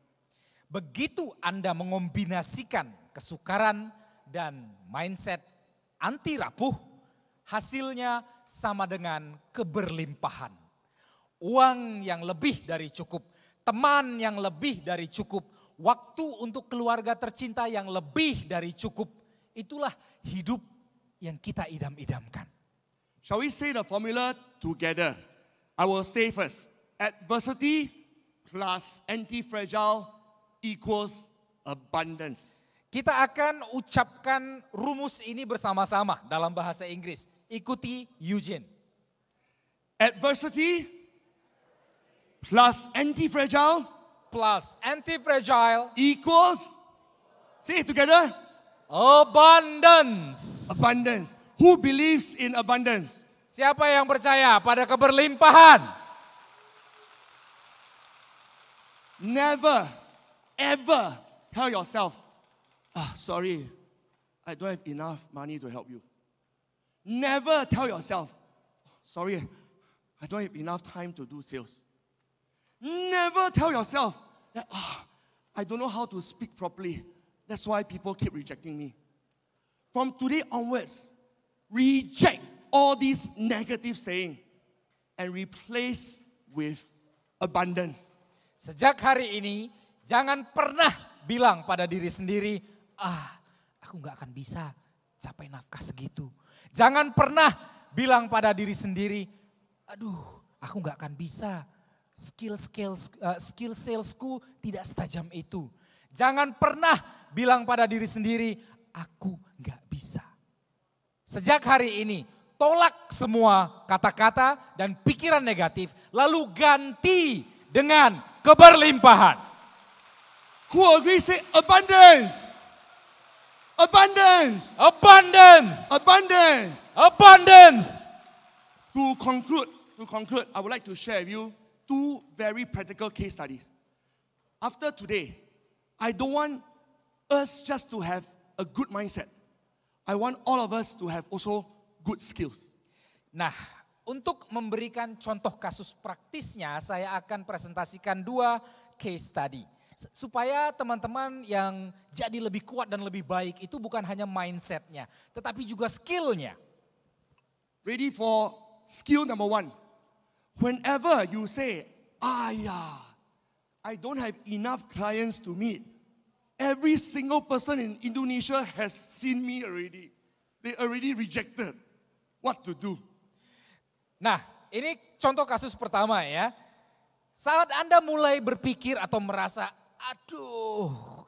Begitu Anda mengombinasikan kesukaran dan mindset anti rapuh, hasilnya sama dengan keberlimpahan. Uang yang lebih dari cukup, teman yang lebih dari cukup, waktu untuk keluarga tercinta yang lebih dari cukup. Itulah hidup yang kita idam-idamkan. Shall we say the formula together? I will say first. Adversity plus anti-fragile equals abundance. Kita akan ucapkan rumus ini bersama-sama dalam bahasa Inggris. Ikuti Eugene. Adversity plus anti-fragile plus anti-fragile equals, say it together, abundance. abundance. Who believes in abundance? Siapa yang percaya pada keberlimpahan? Never, ever tell yourself, sorry, I don't have enough money to help you. Never tell yourself, sorry, I don't have enough time to do sales. Never tell yourself that, I don't know how to speak properly. That's why people keep rejecting me. From today onwards, reject all these negative saying and replace with abundance. Sejak hari ini, jangan pernah bilang pada diri sendiri, aku gak akan bisa capai nafkah segitu. Jangan pernah bilang pada diri sendiri, aku gak akan bisa, skill salesku tidak setajam itu. Jangan pernah bilang pada diri sendiri, aku gak bisa. Sejak hari ini, tolak semua kata-kata dan pikiran negatif, lalu ganti dengan keberlimpahan. Who agrees? Say abundance. Abundance. Abundance. Abundance. Abundance. To conclude, I would like to share with you two very practical case studies. After today, I don't want us just to have a good mindset. I want all of us to have also good skills. Nah, untuk memberikan contoh kasus praktisnya, saya akan presentasikan dua case study. Supaya teman-teman yang jadi lebih kuat dan lebih baik itu bukan hanya mindsetnya, tetapi juga skillnya. Ready for skill number one. Whenever you say, I don't have enough clients to meet. Every single person in Indonesia has seen me already. They already rejected. What to do? Nah, ini contoh kasus pertama ya. Saat Anda mulai berpikir atau merasa,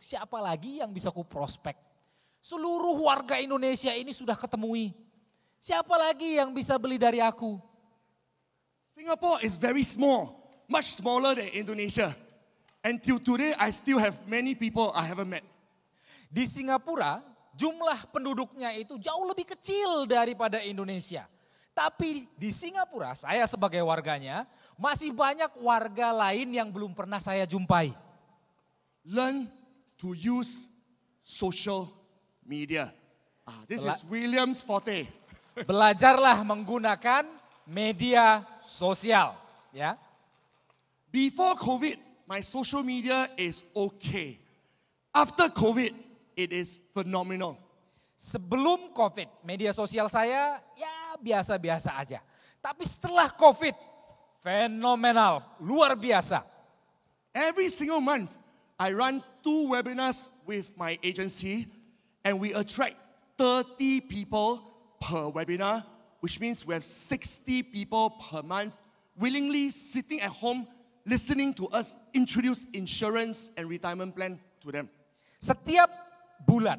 siapa lagi yang bisa ku prospek? Seluruh warga Indonesia ini sudah ketemui. Siapa lagi yang bisa beli dari aku? Singapore is very small, much smaller than Indonesia. Until today, I still have many people I haven't met. Di Singapura, jumlah penduduknya itu jauh lebih kecil daripada Indonesia. Tapi di Singapura, saya sebagai warganya, masih banyak warga lain yang belum pernah saya jumpai. Learn to use social media. This is William's forte. Belajarlah menggunakan media sosial. Ya. Before COVID, my social media is okay. After COVID, it is phenomenal. Sebelum COVID, media sosial saya ya biasa-biasa aja. Tapi setelah COVID, fenomenal, luar biasa. Every single month, I run 2 webinars with my agency and we attract 30 people per webinar, which means we have 60 people per month willingly sitting at home listening to us introduce insurance and retirement plan to them. Setiap bulan,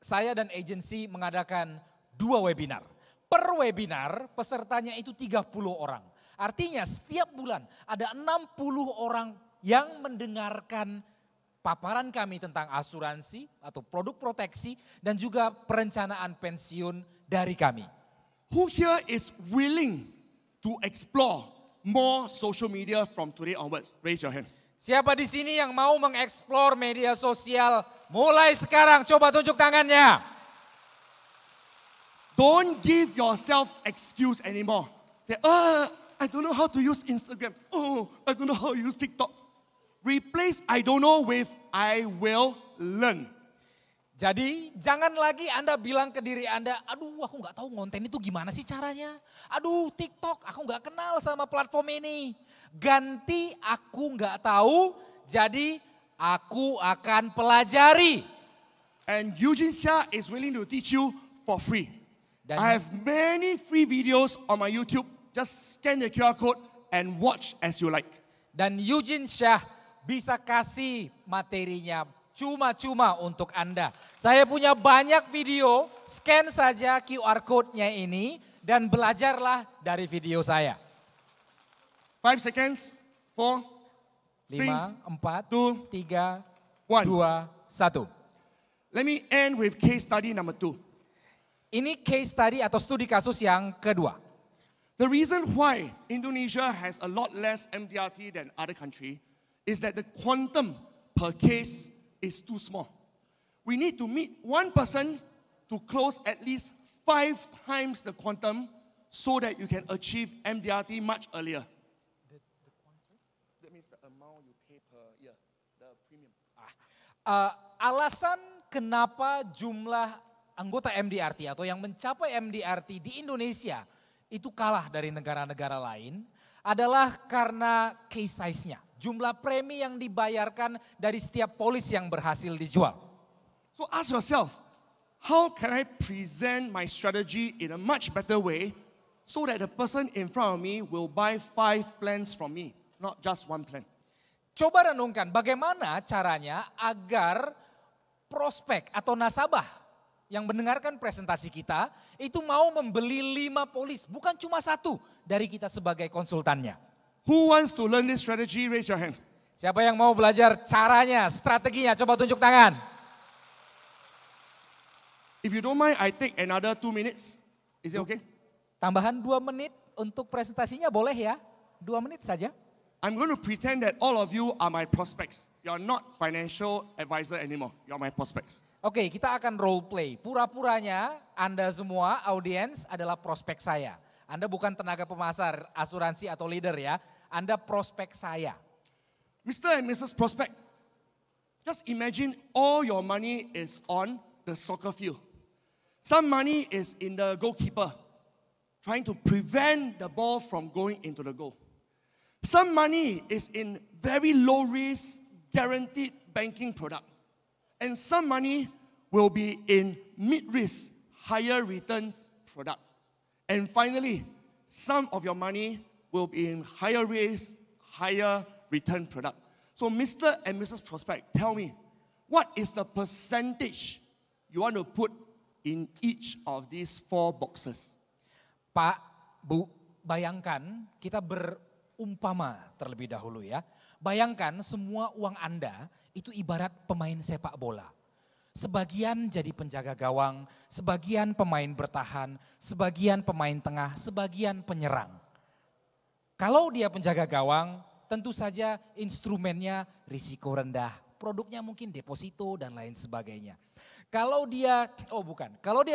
saya dan agensi mengadakan 2 webinar. Per webinar pesertanya itu 30 orang. Artinya setiap bulan ada 60 orang yang mendengarkan paparan kami tentang asuransi atau produk proteksi dan juga perencanaan pensiun dari kami. Who here is willing to explore more social media from today onwards? Raise your hand. Siapa di sini yang mau mengeksplor media sosial mulai sekarang? Coba tunjuk tangannya. Don't give yourself excuse anymore. Say, I don't know how to use Instagram. I don't know how to use TikTok. Replace I don't know with I will learn. Jadi jangan lagi Anda bilang ke diri Anda, aku gak tahu konten itu gimana sih caranya. TikTok, aku gak kenal sama platform ini. Ganti aku gak tahu, jadi aku akan pelajari. And Eugene Xia is willing to teach you for free. Dan I have many free videos on my YouTube. Just scan the QR code and watch as you like. Dan Eugene Xia bisa kasih materinya cuma-cuma untuk Anda. Saya punya banyak video, scan saja QR code-nya ini dan belajarlah dari video saya. 5 seconds, 4, 5, 4, 2, 3, 1. 2, 1. Let me end with case study number 2. Ini case study atau studi kasus yang kedua. The reason why Indonesia has a lot less MDRT than other countries is that the quantum per case is too small. We need to meet one person to close at least 5 times the quantum so that you can achieve MDRT much earlier. That means the amount you pay per year, the premium. Alasan kenapa jumlah anggota MDRT atau yang mencapai MDRT di Indonesia itu kalah dari negara-negara lain adalah karena case size-nya. Jumlah premi yang dibayarkan dari setiap polis yang berhasil dijual. So ask yourself, how can I present my strategy in a much better way so that the person in front of me will buy 5 plans from me, not just 1 plan? Coba renungkan bagaimana caranya agar prospek atau nasabah yang mendengarkan presentasi kita itu mau membeli 5 polis, bukan cuma 1 dari kita sebagai konsultannya. Who wants to learn this strategy? Raise your hand. Siapa yang mau belajar caranya, strateginya, coba tunjuk tangan. If you don't mind, I take another 2 minutes. Is it okay? Tambahan 2 menit untuk presentasinya boleh ya? 2 menit saja. I'm going to pretend that all of you are my prospects. You're not financial advisor anymore. You're my prospects. Oke, kita akan role play. Pura-puranya Anda semua audiens adalah prospek saya. Anda bukan tenaga pemasar, asuransi atau leader ya. Anda prospek saya. Mr. and Mrs. Prospect, just imagine all your money is on the soccer field. Some money is in the goalkeeper, trying to prevent the ball from going into the goal. Some money is in very low risk, guaranteed banking product. And some money will be in mid-risk, higher returns product. And finally, some of your money will be in higher risk, higher return product. So Mr. and Mrs. Prospect, tell me, what is the percentage you want to put in each of these 4 boxes? Pak, Bu, bayangkan kita berumpama terlebih dahulu ya. Bayangkan semua uang Anda itu ibarat pemain sepak bola. Sebagian jadi penjaga gawang, sebagian pemain bertahan, sebagian pemain tengah, sebagian penyerang. Kalau dia penjaga gawang, tentu saja instrumennya risiko rendah, produknya mungkin deposito dan lain sebagainya. Kalau dia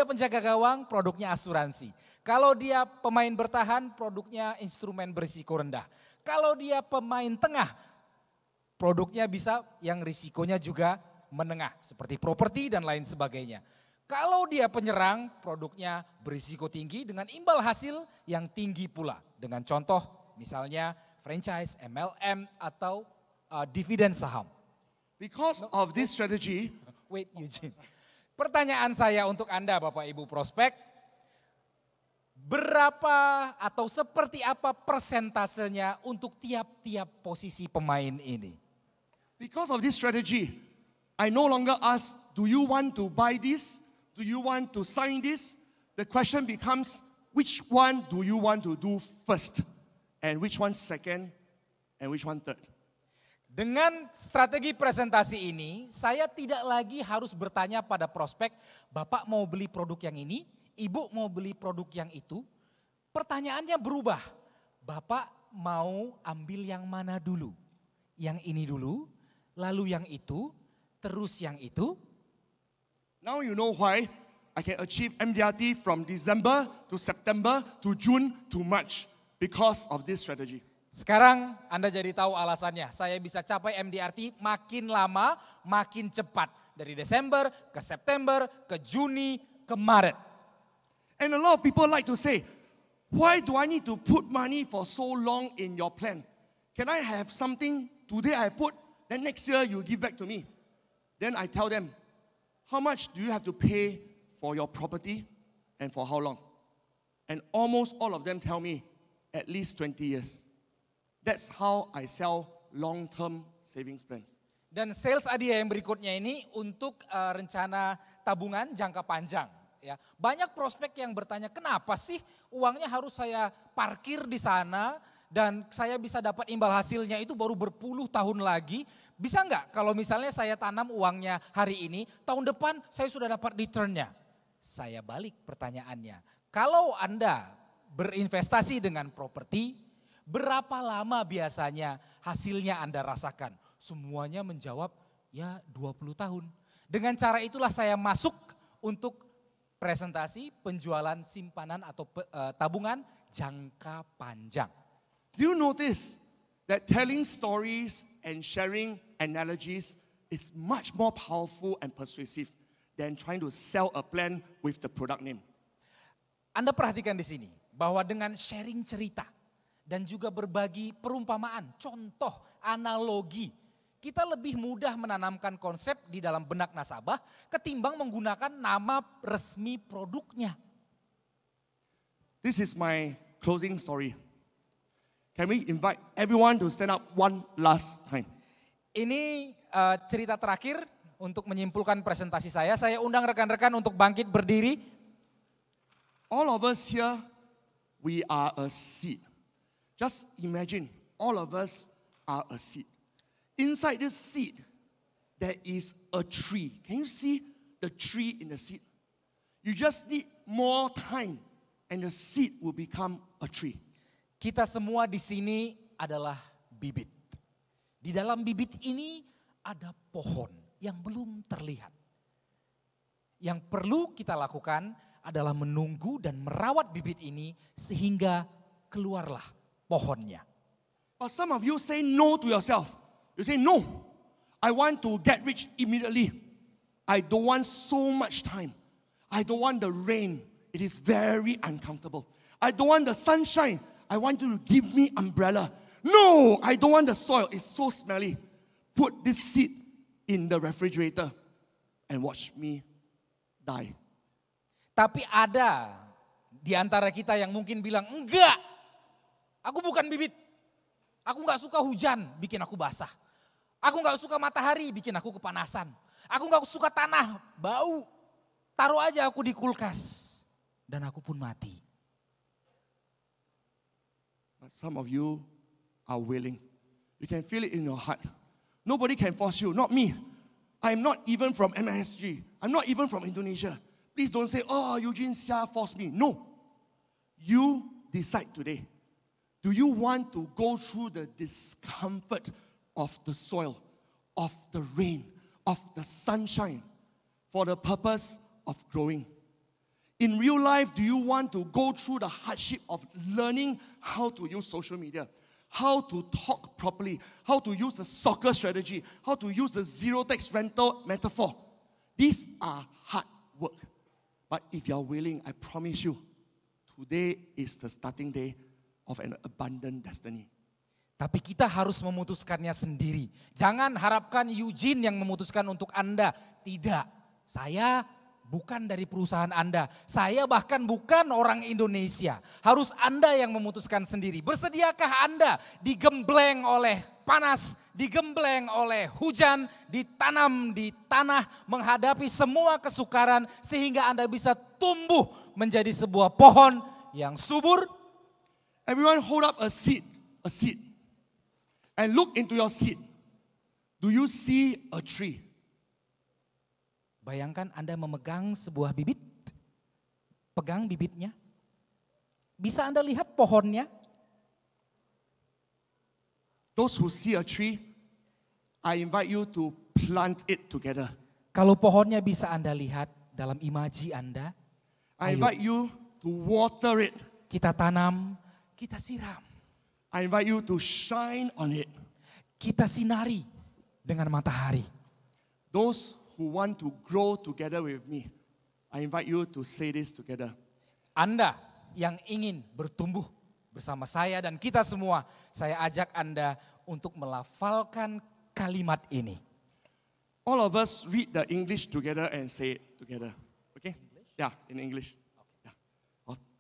penjaga gawang, produknya asuransi. Kalau dia pemain bertahan, produknya instrumen berisiko rendah. Kalau dia pemain tengah, produknya bisa yang risikonya juga menengah, seperti properti dan lain sebagainya. Kalau dia penyerang, produknya berisiko tinggi dengan imbal hasil yang tinggi pula. Dengan contoh misalnya franchise, MLM, atau dividen saham. Because of this strategy, Wait Eugene. Pertanyaan saya untuk Anda Bapak Ibu prospek, berapa atau seperti apa persentasenya untuk tiap-tiap posisi pemain ini? because of this strategy, I no longer ask, do you want to buy this? Do you want to sign this? The question becomes, which one do you want to do first? And which one second? And which one third? Dengan strategi presentasi ini, saya tidak lagi harus bertanya pada prospek, Bapak mau beli produk yang ini, Ibu mau beli produk yang itu. Pertanyaannya berubah, Bapak mau ambil yang mana dulu? Yang ini dulu, lalu yang itu, terus yang itu. Now you know why I can achieve MDRT from December to September to June to March because of this strategy. Sekarang Anda jadi tahu alasannya. Saya bisa capai MDRT makin lama, makin cepat. Dari Desember ke September, ke Juni, ke Maret. And a lot of people like to say, why do I need to put money for so long in your plan? Can I have something today I put, then next year you give back to me? Then I tell them, how much do you have to pay for your property and for how long? And almost all of them tell me, at least 20 years. That's how I sell long-term savings plans. Dan sales idea yang berikutnya ini untuk rencana tabungan jangka panjang. Ya, banyak prospek yang bertanya, kenapa sih uangnya harus saya parkir di sana dan saya bisa dapat imbal hasilnya itu baru berpuluh tahun lagi. Bisa nggak kalau misalnya saya tanam uangnya hari ini, tahun depan saya sudah dapat returnnya? Saya balik pertanyaannya. Kalau Anda berinvestasi dengan properti, berapa lama biasanya hasilnya Anda rasakan? Semuanya menjawab ya 20 tahun. Dengan cara itulah saya masuk untuk presentasi penjualan simpanan atau tabungan jangka panjang. Do you notice that telling stories and sharing analogies is much more powerful and persuasive than trying to sell a plan with the product name? Anda perhatikan di sini bahwa dengan sharing cerita dan juga berbagi perumpamaan, contoh, analogi, kita lebih mudah menanamkan konsep di dalam benak nasabah ketimbang menggunakan nama resmi produknya. This is my closing story. Can we invite everyone to stand up one last time? Ini cerita terakhir untuk menyimpulkan presentasi saya. Saya undang rekan-rekan untuk bangkit berdiri. All of us here, we are a seed. Just imagine, all of us are a seed. Inside this seed, there is a tree. Can you see the tree in the seed? You just need more time and the seed will become a tree. Kita semua di sini adalah bibit. Di dalam bibit ini ada pohon yang belum terlihat. Yang perlu kita lakukan adalah menunggu dan merawat bibit ini sehingga keluarlah pohonnya. But some of you say no to yourself. You say, no, I want to get rich immediately. I don't want so much time. I don't want the rain. It is very uncomfortable. I don't want the sunshine. I want you to give me umbrella. No, I don't want the soil. It's so smelly. Put this seed in the refrigerator and watch me die. Tapi ada di antara kita yang mungkin bilang, enggak, aku bukan bibit. Aku gak suka hujan, bikin aku basah. Aku gak suka matahari, bikin aku kepanasan. Aku gak suka tanah, bau. Taruh aja aku di kulkas. Dan aku pun mati. But some of you are willing. You can feel it in your heart. Nobody can force you, not me. I'm not even from MSG. I'm not even from Indonesia. Please don't say, oh, Eugene Xia forced me. No. You decide today. Do you want to go through the discomfort of the soil, of the rain, of the sunshine for the purpose of growing? In real life, do you want to go through the hardship of learning how to use social media, how to talk properly, how to use the soccer strategy, how to use the zero-text rental metaphor? These are hard work. But if you are willing, I promise you, today is the starting day of an abundant destiny. Tapi kita harus memutuskannya sendiri. Jangan harapkan Eugene yang memutuskan untuk Anda. Tidak, saya bukan dari perusahaan Anda. Saya bahkan bukan orang Indonesia. Harus Anda yang memutuskan sendiri. Bersediakah Anda digembleng oleh panas, digembleng oleh hujan, ditanam di tanah, menghadapi semua kesukaran sehingga Anda bisa tumbuh menjadi sebuah pohon yang subur? Everyone hold up a seed, and look into your seed. Do you see a tree? Bayangkan Anda memegang sebuah bibit, pegang bibitnya. Bisa Anda lihat pohonnya? Those who see a tree, I invite you to plant it together. Kalau pohonnya bisa Anda lihat dalam imaji Anda, I invite you to water it. Kita tanam, kita siram. I invite you to shine on it. Kita sinari dengan matahari. Those who want to grow together with me, I invite you to say this together. Anda yang ingin bertumbuh bersama saya dan kita semua, saya ajak Anda untuk melafalkan kalimat ini. All of us read the English together and say it together. Okay? Yeah, in English. Yeah.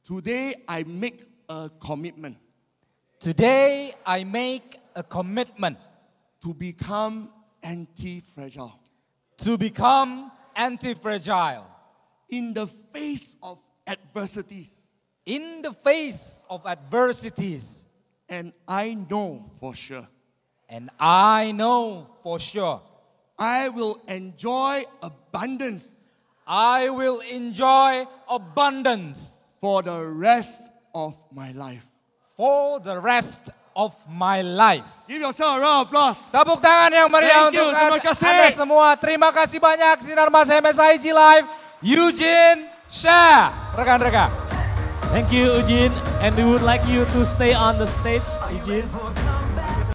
Today I make a commitment. Today I make a commitment. To become anti-fragile. To become anti-fragile. In the face of adversities. In the face of adversities. And I know for sure, And I know for sure, I will enjoy abundance I will enjoy abundance for the rest of my life. for the rest of my life. Give yourself a round of applause. Tepuk tangan yang meriah Thank you, untuk terima kasih. Anda semua. Terima kasih banyak Sinar Mas MSIG Live, Eugene Shah. Rekan-rekan. Thank you, Eugene. And we would like you to stay on the stage, Eugene.